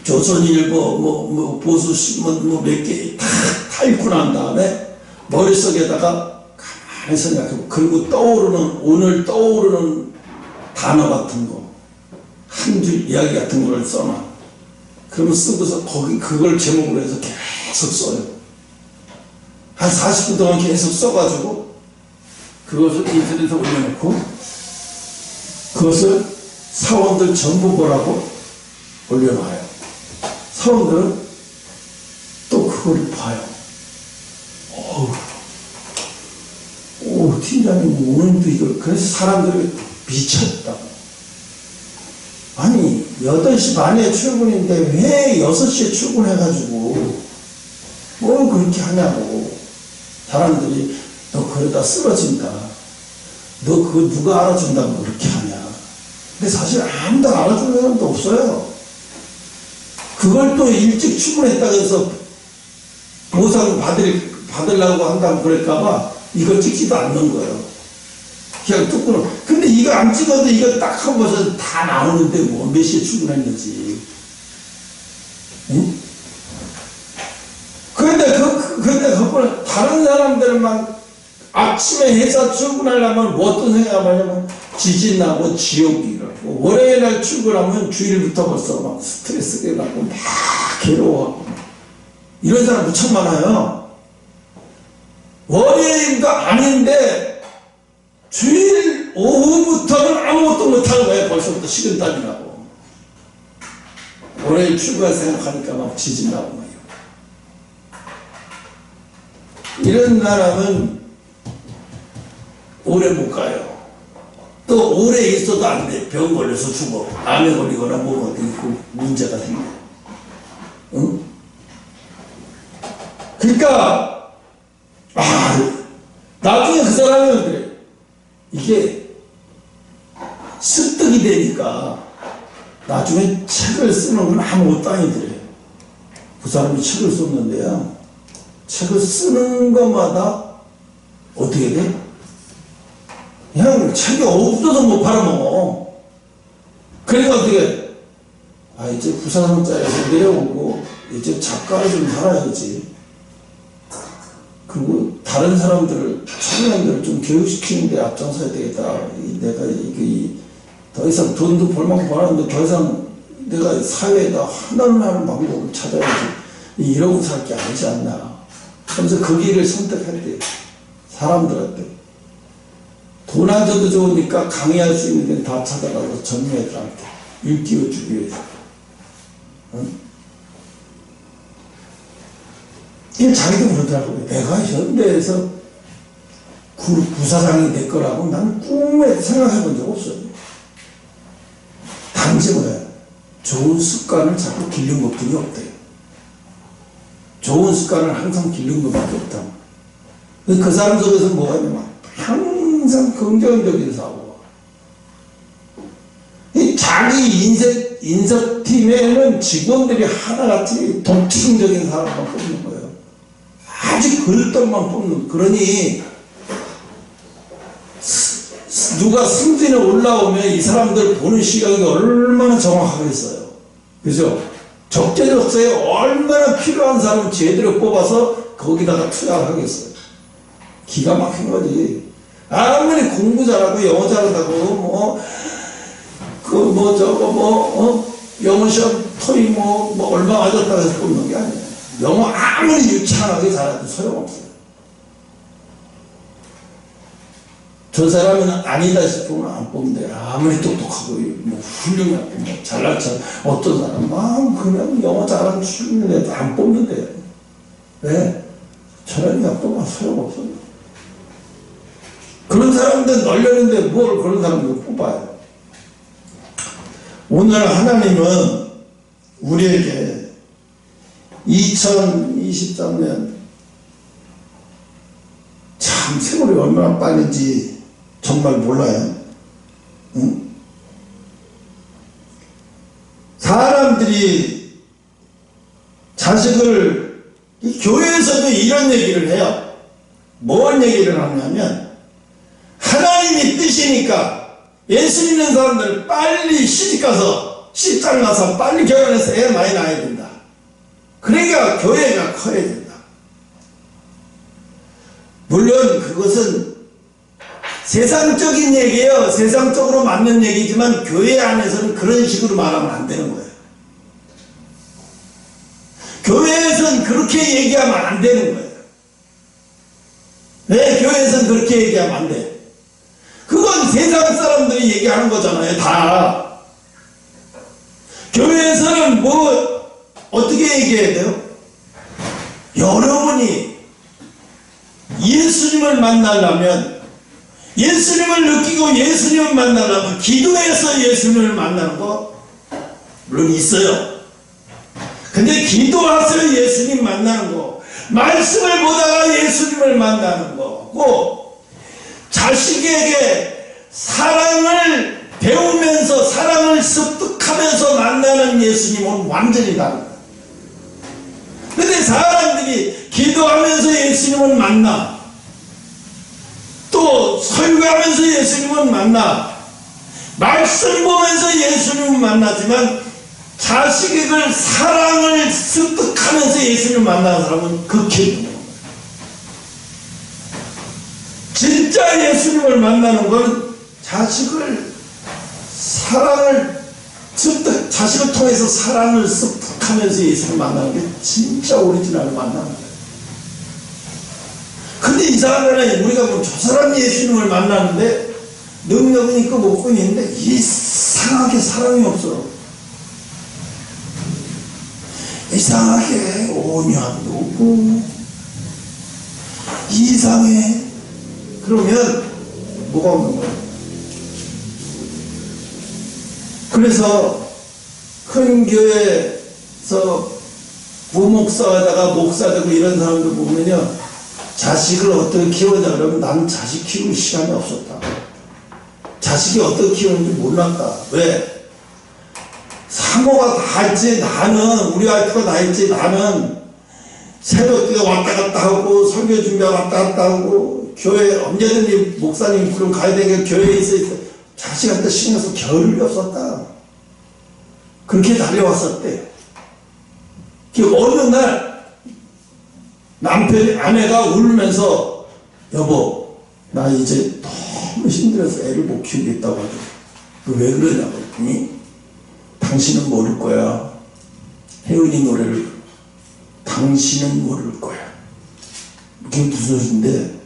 조선일보, 보수신문 몇 개 다 읽고 난 다음에 머릿속에다가 가만히 생각해보고, 그리고 오늘 떠오르는 단어 같은 거, 한 줄 이야기 같은 걸 써놔. 그러면 쓰고서 그걸 제목으로 해서 계속 써요. 한 40분 동안 계속 써가지고 그것을 인터넷에 올려놓고 그것을 사원들 전부 보라고 올려놔요. 사원들은 또 그걸 봐요. 팀장님 오늘도 이걸. 그래서 사람들이 미쳤다고. 아니 8시 반에 출근인데 왜 6시에 출근해가지고 뭘 그렇게 하냐고. 사람들이 너 그러다 쓰러진다. 너 그거 누가 알아준다고 그렇게 하냐. 근데 사실 아무도 알아주는 사람도 없어요. 그걸 또 일찍 출근했다고 해서 보상 받으려고 한다고 그럴까봐 이걸 찍지도 않는 거예요. 그냥 뚜꾸는. 근데 이거 안 찍어도 이거 딱 하고 봐서 다 나오는데 뭐 몇 시에 출근했는지. 응? 그런데 그걸 다른 사람들은 막 아침에 회사 출근하려면 뭐 어떤 생각하냐면 지진 나고 지옥이라고. 월요일 날 출근하면 주일부터 벌써 막 스트레스가 나고 막 괴로워하고 이런 사람 무척 많아요. 월요일도 아닌데 주일 오후부터는 아무것도 못하는 거예요. 벌써부터 식은땀이 나고. 월요일 출근할 생각하니까 막 지진 나고 막 이런 사람은 오래 못 가요. 또 오래 있어도 안 돼. 병 걸려서 죽어. 암에 걸리거나 뭐 어디 문제가 생겨. 응? 그러니까 나중에 그 사람은 그래. 이게 습득이 되니까 나중에 책을 쓰는 건 아무것도 아니더래. 그 사람이 책을 썼는데요. 책을 쓰는 것마다 어떻게 돼? 그냥 책이 없어서 못 팔아먹어. 그러니까 어떻게, 이제 부사장자에서 내려오고 이제 작가를 좀 살아야지. 그리고 다른 사람들을, 청년들을 좀 교육시키는데 앞장서야 되겠다. 내가 더 이상 돈도 벌만큼 벌었는데 더 이상 내가 사회에다 환원하는 방법을 찾아야지. 이러고 살 게 아니지 않나. 그래서 그 길을 선택했대요. 사람들한테. 돈 안 줘도 좋으니까 강의할 수 있는 데는 다 찾아가서 젊은이들한테 일깨워주기 위해서. 응? 이게 자기도 그러더라고요. 내가 현대에서 부사장이 될 거라고 나는 꿈에 생각해 본 적 없어요. 단지 뭐야? 좋은 습관을 자꾸 기른 것뿐이 없대요. 좋은 습관을 항상 기른 것밖에 없다. 그 사람 속에서 뭐가 있냐면 항상 긍정적인 사고. 자기 인사팀에는 직원들이 하나같이 독창적인 사람만 뽑는 거예요. 아주 그릇들만 뽑는. 그러니 누가 승진에 올라오면 이 사람들 보는 시각이 얼마나 정확하겠어요. 그죠? 적재적소에 얼마나 필요한 사람을 제대로 뽑아서 거기다가 투자를 하겠어요. 기가 막힌 거지. 아무리 공부 잘하고 영어 잘한다고 영어 시험 토익 얼마 맞았다고 해서 뽑는 게 아니에요. 영어 아무리 유창하게 잘해도 소용없어요. 저 사람은 아니다 싶으면 안 뽑는데, 아무리 똑똑하고 훌륭하고 잘난 척, 어떤 사람은 그냥 영어 잘하는 출신인데 안 뽑는데, 왜? 저러니까 뽑아 소용없어요. 그런 사람들 널렸는데 뭘 그런 사람들 뽑아요. 오늘 하나님은 우리에게 2023년 참 세월이 얼마나 빠른지 정말 몰라요. 응? 사람들이 자식을, 교회에서도 이런 얘기를 해요. 뭔 얘기를 하냐면, 하나님이 뜻이니까 예수 믿는 사람들 빨리 시집가서 시집장 가서 빨리 결혼해서 애 많이 낳아야 된다. 그러니까 교회가 커야 된다. 물론 그것은 세상적인 얘기예요. 세상적으로 맞는 얘기지만 교회 안에서는 그런 식으로 말하면 안 되는 거예요. 교회에서는 그렇게 얘기하면 안 되는 거예요. 왜 교회에서는 그렇게 얘기하면 안 돼? 그건 세상 사람들이 얘기하는 거잖아요. 다. 교회에서는 어떻게 얘기해야 돼요? 여러분이 예수님을 만나려면, 예수님을 느끼고 예수님을 만나려면 기도해서 예수님을 만나는 거 물론 있어요. 근데 기도하세요 예수님 만나는 거, 말씀을 보다가 예수님을 만나는 거고, 자식에게 사랑을 배우면서 사랑을 습득하면서 만나는 예수님은 완전히 다른 거예요. 근데 사람들이 기도하면서 예수님을 만나, 또 설교하면서 예수님은 만나, 말씀 보면서 예수님은 만나지만 자식에게 사랑을 습득하면서 예수님을 만나는 사람은 극히 드물어요. 진짜 예수님을 만나는 건 자식을 자식을 통해서 사랑을 습득하면서 예수님을 만나는 게 진짜 오리지널을 만나는 거예요. 근데 이상한 거는 우리가 저 사람이 예수님을 만나는데 능력은 있고 목적이 있는데 이상하게 사랑이 없어. 이상하게 온유함도 없고 이상해. 그러면 뭐가 없는 거야? 그래서 큰 교회에서 부목사에다가 목사 되고 이런 사람들 보면요, 자식을 어떻게 키우냐 그러면 나는 자식 키울 시간이 없었다. 자식이 어떻게 키우는지 몰랐다. 왜? 사모가 다 있지. 나는 우리 와이프가 다 있지. 나는 새벽에 왔다 갔다 하고 설교 준비하고 왔다 갔다 하고 교회 언제든지 목사님 부르면 가야 되니까 교회에 있어. 자식한테 신경 쓸 겨를이 없었다. 그렇게 달려왔었대. 어느 날 아내가 울면서 여보 나 이제 너무 힘들어서 애를 못 키우겠다고 하더라고. 왜 그러냐고 했더니 당신은 모를 거야. 혜은이 노래를 당신은 모를 거야. 그게 무슨 소리인데,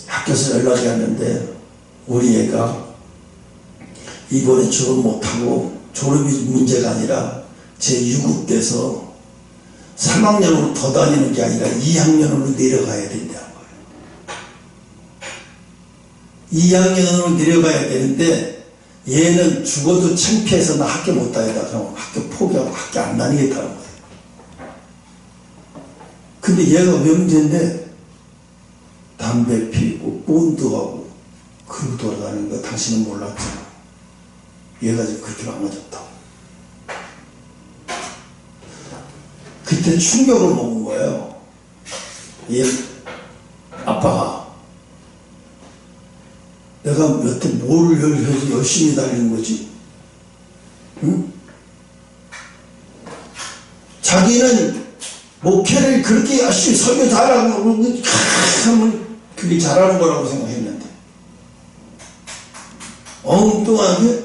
학교에서 연락이 왔는데 우리 애가 이번에 졸업 못하고 졸업이 문제가 아니라 제6급돼서 3학년으로 더 다니는 게 아니라 2학년으로 내려가야 된다는 거예요. 2학년으로 내려가야 되는데 얘는 죽어도 창피해서 나 학교 못 다니다. 그럼 학교 포기하고 학교 안 다니겠다는 거예요. 근데 얘가 왜 문제인데 담배 피우고 본드하고 그러고 돌아다니는 거 당신은 몰랐잖아. 얘가 지금 그렇게 망가졌다고. 그때 충격을 먹은 거예요. 얘 아빠가 내가 여태 뭘 해서 열심히 다니는 거지? 응? 자기는 목회를 그렇게 열심히 설교 잘하고 하면 그게 잘하는 거라고 생각했는데 엉뚱하게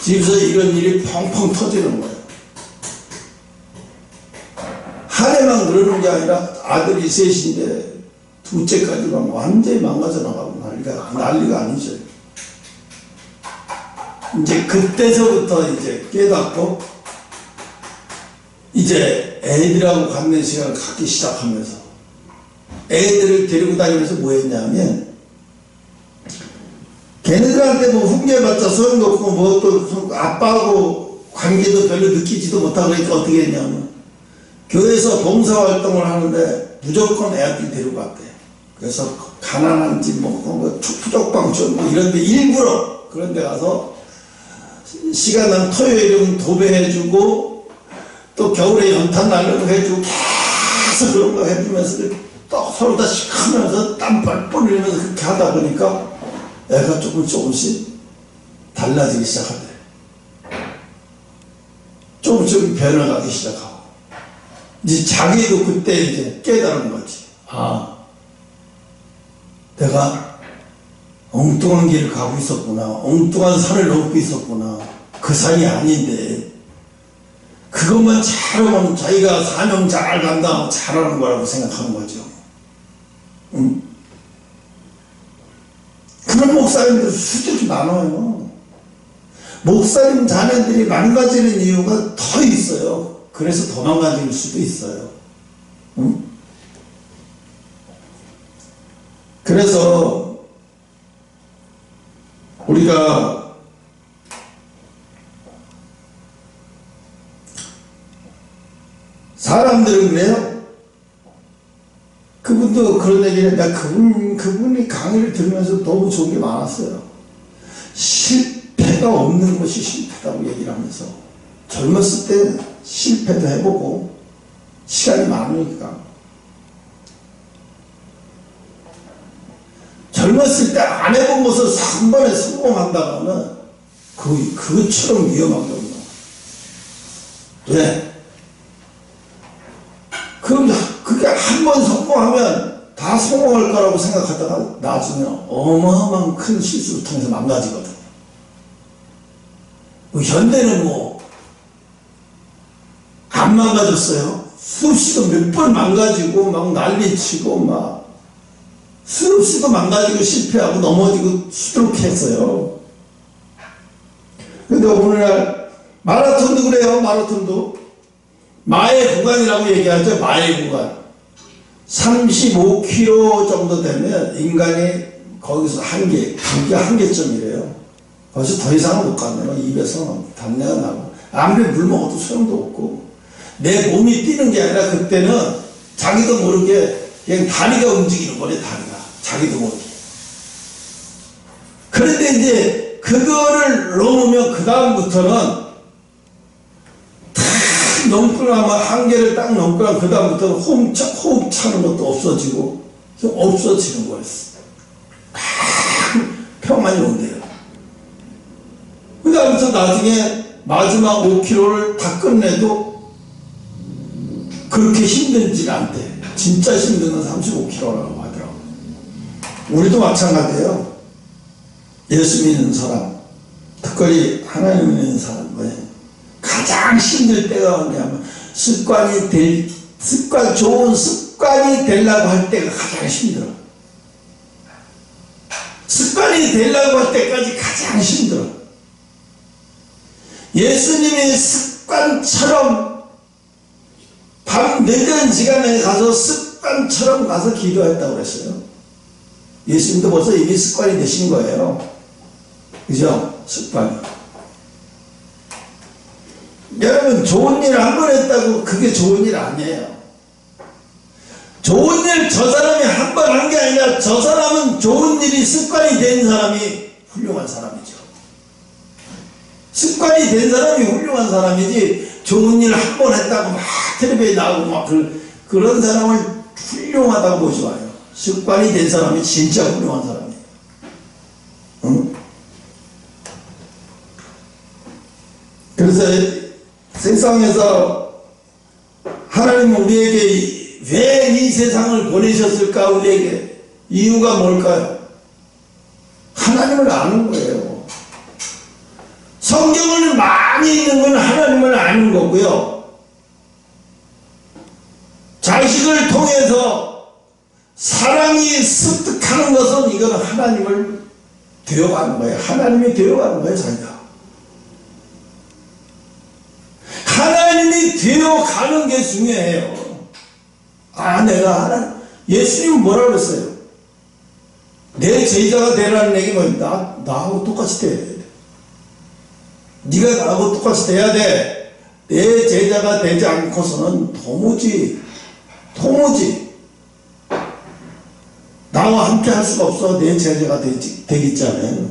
집에서 이런 일이 펑펑 터지는 거예요. 한 해만 그러는 게 아니라 아들이 셋인데 둘째까지가 완전히 망가져 나가고 난리가 아니죠. 이제 그때서부터 이제 깨닫고 이제 애들하고 갖는 시간을 갖기 시작하면서 애들을 데리고 다니면서 뭐 했냐면 걔네들한테 뭐 훈계받자 소용도 없고 뭐 또 아빠하고 관계도 별로 느끼지도 못하고 그러니까 어떻게 했냐면 교회에서 봉사활동을 하는데 무조건 애한테 데리고 갔대. 그래서 가난한 집 뭐 푸족방촌 뭐 이런 데 일부러 그런 데 가서 시간 난 토요일은 도배해주고 또 겨울에 연탄 날려도 해주고 계속 그런 거 해주면서 또 서로 다 시크면서 땀빨 뿌리면서 그렇게 하다 보니까 애가 조금씩 달라지기 시작한대. 조금씩 변해가기 시작하고 이제 자기도 그때 이제 깨달은 거지. 아, 내가 엉뚱한 길을 가고 있었구나. 엉뚱한 산을 넘고 있었구나. 그 산이 아닌데 그것만 잘하면 자기가 사명 잘 간다 잘하는 거라고 생각하는 거죠. 그런 목사님들 수들이 많아요. 목사님 자녀들이 망가지는 이유가 더 있어요. 그래서 더 망가질 수도 있어요. 그래서 우리가 사람들은 그래요. 그분도 그런 얘기를 내가 그분이 강의를 들으면서 너무 좋은 게 많았어요. 실패가 없는 것이 실패다고 얘기를 하면서 젊었을 때 실패도 해보고 시간이 많으니까 젊었을 때 안 해본 것을 한 번에 성공한다고 하면 그것처럼 위험한 겁니다. 왜? 그게 한 번 성공하면 다 성공할 거라고 생각하다가 나중에 어마어마한 큰 실수를 통해서 망가지거든요. 현대는 뭐 안 망가졌어요. 수없이도 몇 번 망가지고 막 난리치고 막 수없이도 망가지고 실패하고 넘어지고 수두룩했어요. 근데 오늘날 마라톤도 그래요. 마라톤도 마일 구간이라고 얘기하죠. 마일 구간 35km 정도 되면 인간이 거기서 그게 한계점이래요. 거기서 더 이상은 못 가면 입에서 담내가 나고 아무리 물 먹어도 소용도 없고 내 몸이 뛰는 게 아니라 그때는 자기도 모르게 그냥 다리가 움직이는 거래. 다리가 자기도 모르게. 그런데 이제 그거를 넘으면 그 다음부터는 넘고 나면 한계를 딱 넘고 나면 그 다음부터는 호흡 차는 것도 없어지고 없어지는 거였어. 평안이 온대요. 그 다음부터 나중에 마지막 5km를 다 끝내도 그렇게 힘들지는 않대. 진짜 힘든 건 35km라고 하더라고. 우리도 마찬가지예요. 예수 믿는 사람, 특별히 하나님 믿는 사람, 가장 힘들 때가 뭐냐면 좋은 습관이 되려고 할 때가 가장 힘들어. 습관이 되려고 할 때까지 가장 힘들어. 예수님이 습관처럼 밤 늦은 시간에 가서 습관처럼 가서 기도했다고 그랬어요. 예수님도 벌써 이미 습관이 되신 거예요. 그죠? 습관이. 여러분, 좋은 일 한 번 했다고 그게 좋은 일 아니에요. 좋은 일 저 사람이 한 번 한 게 아니라 저 사람은 좋은 일이 습관이 된 사람이 훌륭한 사람이죠. 습관이 된 사람이 훌륭한 사람이지 좋은 일 한 번 했다고 막 텔레비에 나오고 막 그런 사람을 훌륭하다고 보지 마요. 습관이 된 사람이 진짜 훌륭한 사람이에요. 응? 그래서 세상에서 하나님은 우리에게 왜 이 세상을 보내셨을까? 우리에게 이유가 뭘까요? 하나님을 아는 거예요. 성경을 많이 읽는 건 하나님을 아는 거고요. 자식을 통해서 사랑이 습득하는 것은 이건 하나님을 되어가는 거예요. 하나님이 되어가는 거예요, 자기가. 하나님이 되어가는 게 중요해요. 예수님은 뭐라고 그랬어요? 내 제자가 되라는 얘기 뭐야? 나하고 똑같이 돼야 돼. 네가 나하고 똑같이 돼야 돼. 내 제자가 되지 않고서는 도무지 나와 함께 할 수가 없어. 내 제자가 되겠잖아요.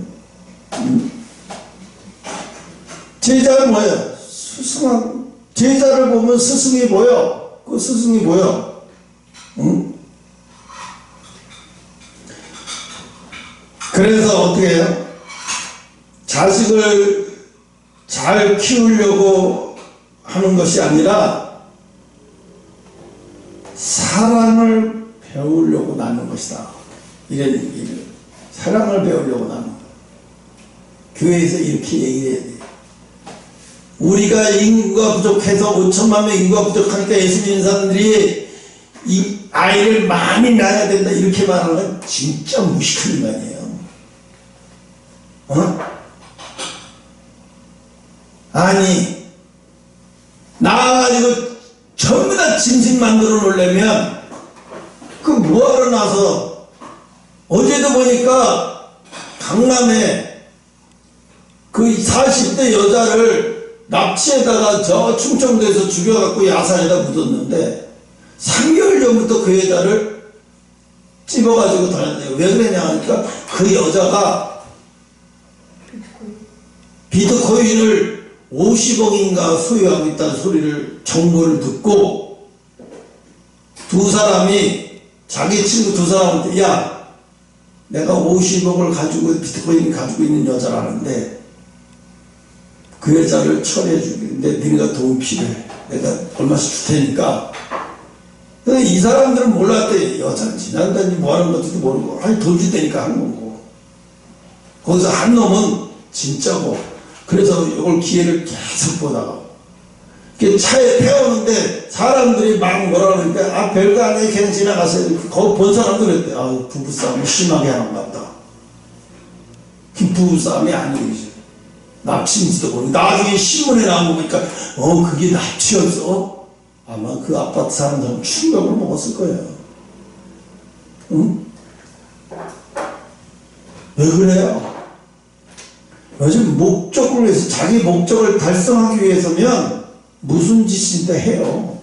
제자는 뭐예요? 스승한 제자를 보면 스승이 보여. 그 스승이 보여. 응? 그래서 어떻게 해요? 자식을 잘 키우려고 하는 것이 아니라 사랑을 배우려고 낳는 것이다. 이런 얘기를. 사랑을 배우려고 낳는 거예요. 교회에서 이렇게 얘기해야 돼요. 우리가 인구가 부족해서 5천만 명 인구가 부족하니까 예수 믿는 사람들이 이 아이를 많이 낳아야 된다 이렇게 말하는 건 진짜 무식한 인간이에요. 아니 나가지고 전부 다 짐승 만들어 놓으려면 그 뭐하러 나서 어제도 보니까 강남에 그 40대 여자를 납치에다가 저 충청도에서 죽여갖고 야산에다 묻었는데 3개월 전부터 그 여자를 찝어가지고 다녔대요. 왜 그러냐 하니까 그 여자가 비트코인을 50억인가 소유하고 있다는 소리를 정보를 듣고 두 사람이 자기 친구 두 사람한테 야 내가 50억을 가지고 비트코인을 가지고 있는 여자라는데 그 여자를 처리해 주겠는데 니네가 도움 필요해. 내가 얼마씩 줄 테니까. 근데 이 사람들은 몰랐대. 여자는 지난다니 뭐 하는 건지도 모르고 아니 돈 줄 테니까 하는 거고. 거기서 한 놈은 진짜고 그래서 이걸 기회를 계속 보다가 차에 태우는데 사람들이 막 뭐라 그러니까 별거 아니에요. 그냥 지나가세요. 거기 본 사람도 그랬대. 부부싸움이 심하게 하는 것 같다. 부부싸움이 아니지. 납치인지도 모르고 나중에 신문에 나온 거 보니까 그게 납치였어? 아마 그 아파트 사람들은 충격을 먹었을 거예요. 응? 왜 그래요? 요즘 목적을 위해서 자기 목적을 달성하기 위해서면 무슨 짓인데 해요.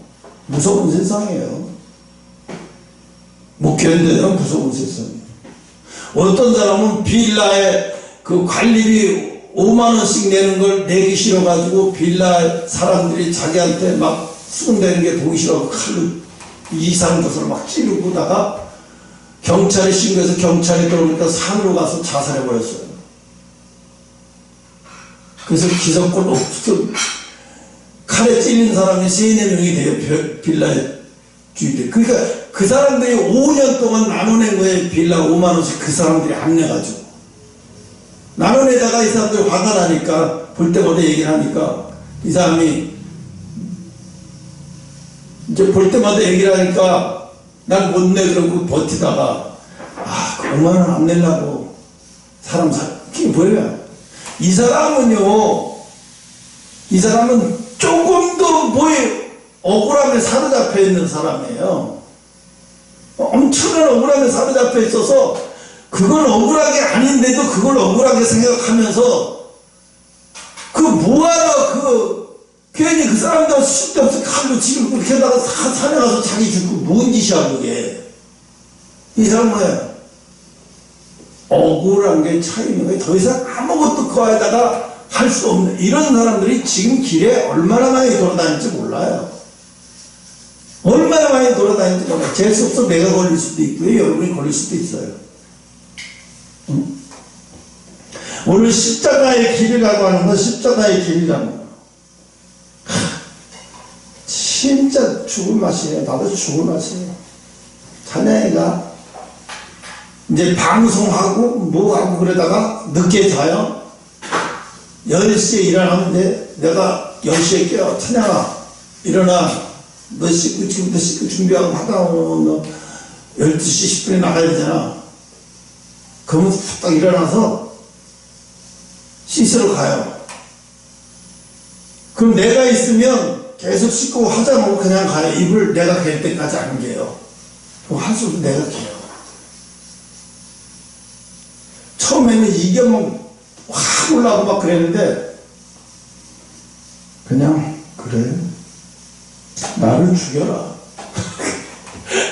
무서운 세상이에요. 못 견뎌요. 무서운 세상이에요. 어떤 사람은 빌라에 그 관리비 5만원씩 내는 걸 내기 싫어가지고 빌라 사람들이 자기한테 막 수군대는 게 보기 싫어서 칼로 이상한 것을 막 찌르고다가 경찰에 신고해서 경찰이 들어오니까 산으로 가서 자살해버렸어요. 그래서 기성권 없어 칼에 찔린 사람이 3-4명이 돼요. 빌라에 주인들. 그러니까 그 사람들이 5년 동안 나눠낸 거예요. 빌라 5만원씩 그 사람들이 안 내가지고. 나눠내다가 이 사람들이 화가 나니까 볼 때마다 얘기를 하니까 이 사람이 이제 볼 때마다 얘기를 하니까 난 못 내 그러고 버티다가 그 5만원 안 내려고 사람 그게 뭐야. 이 사람은 조금도 억울함에 사로잡혀 있는 사람이에요. 엄청난 억울함에 사로잡혀 있어서 그건 억울하게 아닌데도 그걸 억울하게 생각하면서 뭐하러 괜히 그 사람들 쓸데없이 칼로 지금 그렇게 하다가 산에 가서 자기 죽고 뭔 짓이야 그게. 이 사람은 뭐야? 억울한 게 차이는 거예요. 더 이상 아무것도 그 안에다가 할 수 없는 이런 사람들이 지금 길에 얼마나 많이 돌아다닐지 몰라요. 얼마나 많이 돌아다닐지 몰라요. 재수 없어 내가 걸릴 수도 있고요. 여러분이 걸릴 수도 있어요. 오늘 십자가의 길이라고 하는 건 십자가의 길이라는 거. 진짜 죽을 맛이에요. 나도 죽을 맛이에요. 찬양이가 이제 방송하고 뭐하고 그러다가 늦게 자요. 10시에 일어나는데 내가 10시에 깨워. 찬양아 일어나. 너 씻고 지금부터 씻고 준비하고 하다 보면 너 12시 10분에 나가야 되잖아. 그러면 딱 일어나서 씻으러 가요. 그럼 내가 있으면 계속 씻고 화장하고 그냥 가요. 입을 내가 갤 때까지 안 개요. 그럼 한숨도 내가 개요. 처음에는 이겨만 확 올라오고 막 그랬는데 그냥 그래 나를 죽여라.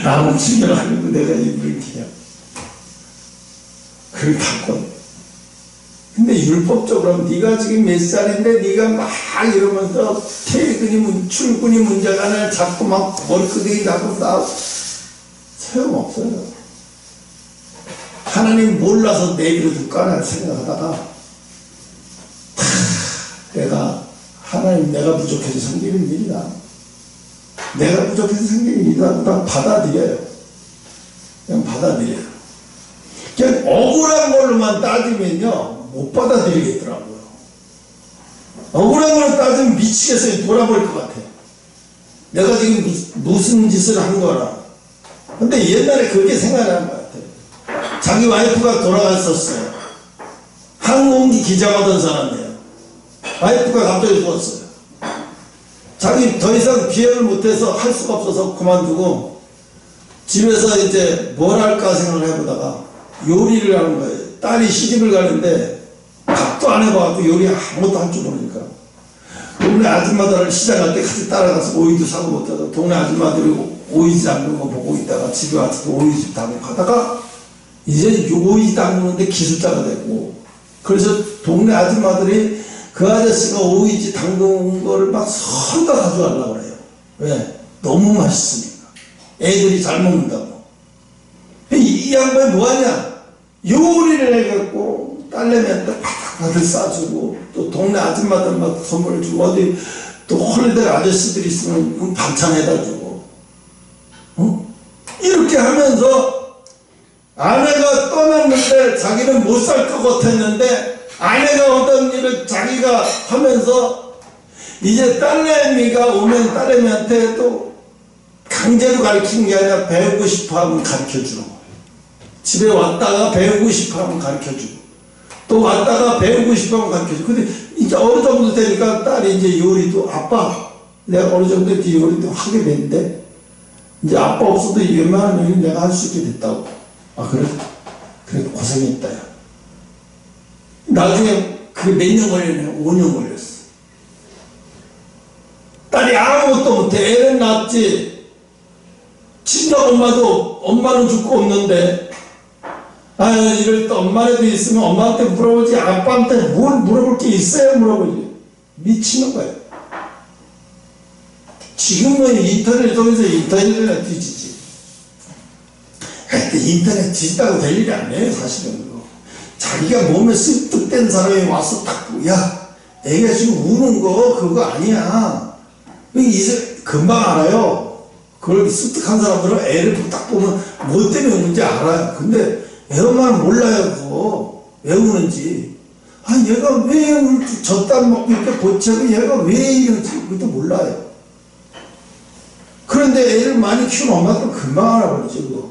나를 죽여라 하고 내가 입을 개요. 그걸 닫고. 근데 율법적으로 하면 네가 지금 몇 살인데 네가 막 이러면서 출근이 문제가 아니라 자꾸 막 머리끄댕이 잡고 싸우고 소용없어요. 하나님 몰라서 내비로 둘까나 생각하다가 내가 하나님 내가 부족해서 생기는 일이다. 내가 부족해서 생기는 일이다. 그냥 받아들여요. 그냥 받아들여요. 그냥 억울한 걸로만 따지면요 못 받아들이겠더라고요. 억울한 걸로 따지면 미치겠어요. 돌아버릴 것 같아요. 내가 지금 무슨 짓을 한 거라. 근데 옛날에 그렇게 생각하는 것 같아요. 자기 와이프가 돌아갔었어요. 항공기 기장하던 사람이에요. 와이프가 갑자기 죽었어요. 자기 더 이상 비행을 못해서 할 수가 없어서 그만두고 집에서 이제 뭘 할까 생각을 해보다가 요리를 하는 거예요. 딸이 시집을 가는데 밥도 안 해봐갖고 요리 아무것도 할 줄 모르니까 동네 아줌마들을 시장 갈 때 같이 따라가서 오이도 사고 못하고 동네 아줌마들이 오이 담그는 거 보고 있다가 집에 와서 오이집 담그고 하다가 이제 오이 담그는데 기술자가 되고 그래서 동네 아줌마들이 그 아저씨가 오이집 담그는 거를 막 서다 가져가려고 그래요. 왜? 너무 맛있으니까. 애들이 잘 먹는다고. 이 양반이 뭐하냐? 요리를 해갖고 딸내미한테 팍팍 싸주고 또 동네 아줌마들 막 선물을 주고 어디 또 홀리데이 아저씨들이 있으면 반찬 해다 주고 이렇게 하면서 아내가 떠났는데 자기는 못 살 것 같았는데 아내가 어떤 일을 자기가 하면서 이제 딸내미가 오면 딸내미한테 또 강제로 가르치는 게 아니라 배우고 싶어 하면 가르쳐 주는 거예요. 집에 왔다가 배우고 싶어 하면 가르쳐 주고 또 왔다가 배우고 싶어 하면 가르쳐 주고 근데 이제 어느 정도 되니까 딸이 이제 요리도 아빠 내가 어느 정도 이제 요리도 하게 됐는데 이제 아빠 없어도 웬만한 요리 내가 할 수 있게 됐다고. 아 그래? 그래 고생했다 야. 나중에 그게 몇 년 걸렸냐? 5년 걸렸어. 딸이 아무것도 못해. 애는 낳았지. 친정 엄마도 엄마는 죽고 없는데 아유 이럴 때 엄마라도 있으면 엄마한테 물어보지 아빠한테 뭘 물어볼 게 있어야 물어보지. 미치는 거야. 지금은 인터넷 통해서 인터넷이나 뒤지지. 하여튼 인터넷 뒤진다고 될 일이 아니에요 사실은. 자기가 몸에 습득된 사람이 와서 딱 야 애가 지금 우는 거 그거 아니야. 이제 금방 알아요. 그걸 습득한 사람들은 애를 딱 보면 뭐 때문에 우는지 알아요. 근데 애 엄마는 몰라요 그거 왜 우는지. 아 얘가 왜 울지 젖땀 먹고 이렇게 보채고 얘가 왜 이러지 그것도 몰라요. 그런데 애를 많이 키우는 엄마들은 금방 알아버리죠 그거.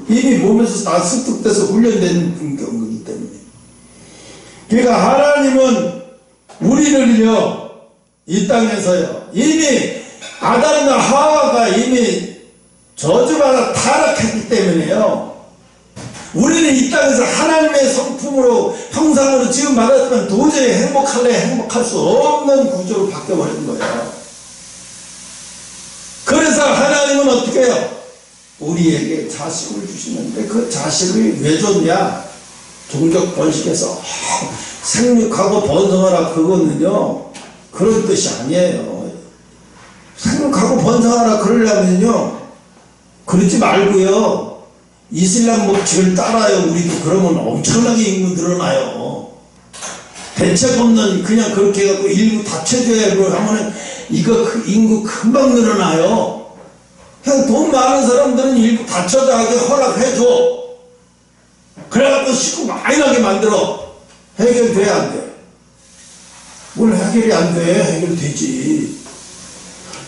이미 몸에서 다 습득돼서 훈련된 경우이기 때문에. 그러니까 하나님은 우리를요 이 땅에서요 이미 아담과 하와가 이미 저주받아 타락했기 때문에요 우리는 이 땅에서 하나님의 성품으로 형상으로 지금 받았지만 도저히 행복할 수 없는 구조로 바뀌어버린 거예요. 그래서 하나님은 어떻게 해요? 우리에게 자식을 주시는데 그 자식을 왜 줬냐? 종족 번식해서 생육하고 번성하라 그거는요 그런 뜻이 아니에요. 생육하고 번성하라 그러려면요 그러지 말고요 이슬람 법칙을 따라요. 우리도 그러면 엄청나게 인구 늘어나요. 대책 없는 그냥 그렇게 해갖고 일부 다 쳐줘야 하면은 이거 인구 금방 늘어나요. 그냥 돈 많은 사람들은 일부 다처자하게 허락해줘. 그래갖고 식구 많이 나게 만들어. 해결돼, 안 돼? 뭘 해결이 안 돼? 해결되지.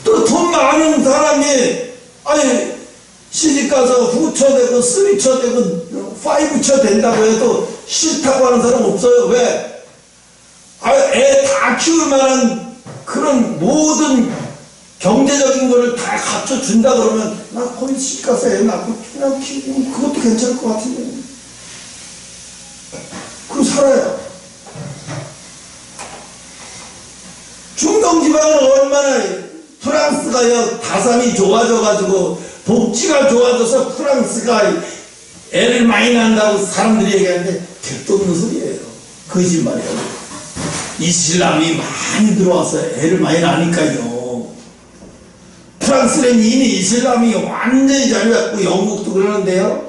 또 돈 많은 사람이, 아니, 시집가서 2처 되고, 3처 되고, 5처 된다고 해도 싫다고 하는 사람 없어요. 왜? 애 다 키울 만한 그런 모든 경제적인 거를 다 갖춰준다 그러면, 나 거기 시집가서 애 낳고 그냥 키우면 그것도 괜찮을 것 같은데. 그럼 살아요. 중동지방은 얼마나 프랑스가요, 다산이 좋아져가지고, 복지가 좋아져서 프랑스가 애를 많이 낳는다고 사람들이 얘기하는데, 택도 없는 소리예요. 거짓말이에요. 이슬람이 많이 들어와서 애를 많이 낳으니까요. 프랑스는 이미 이슬람이 완전히 잘 갖고 영국도 그러는데요.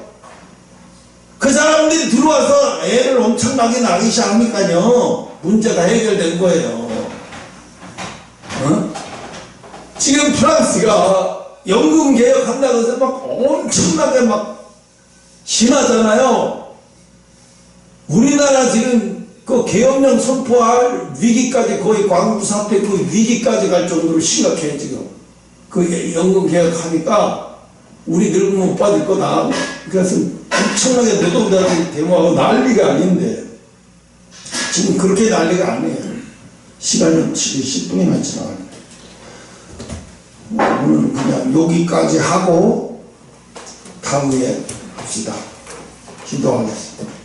그 사람들이 들어와서 애를 엄청나게 낳기 시작하니까요. 문제가 해결된 거예요. 어? 지금 프랑스가 연금 개혁한다고 해서 막 엄청나게 막 심하잖아요. 우리나라 지금 그 계엄령 선포할 위기까지 거의 광주 사태 그 위기까지 갈 정도로 심각해 지금. 그 연금 개혁하니까 우리 늙으면 못 받을 거다. 그래서 엄청나게 노동자들이 데모하고 난리가 아닌데 지금 그렇게 난리가 아니에요. 시간은 지금 10분이나 지나가는데 오늘은 그냥 여기까지 하고 다음에 합시다. 기도하겠습니다.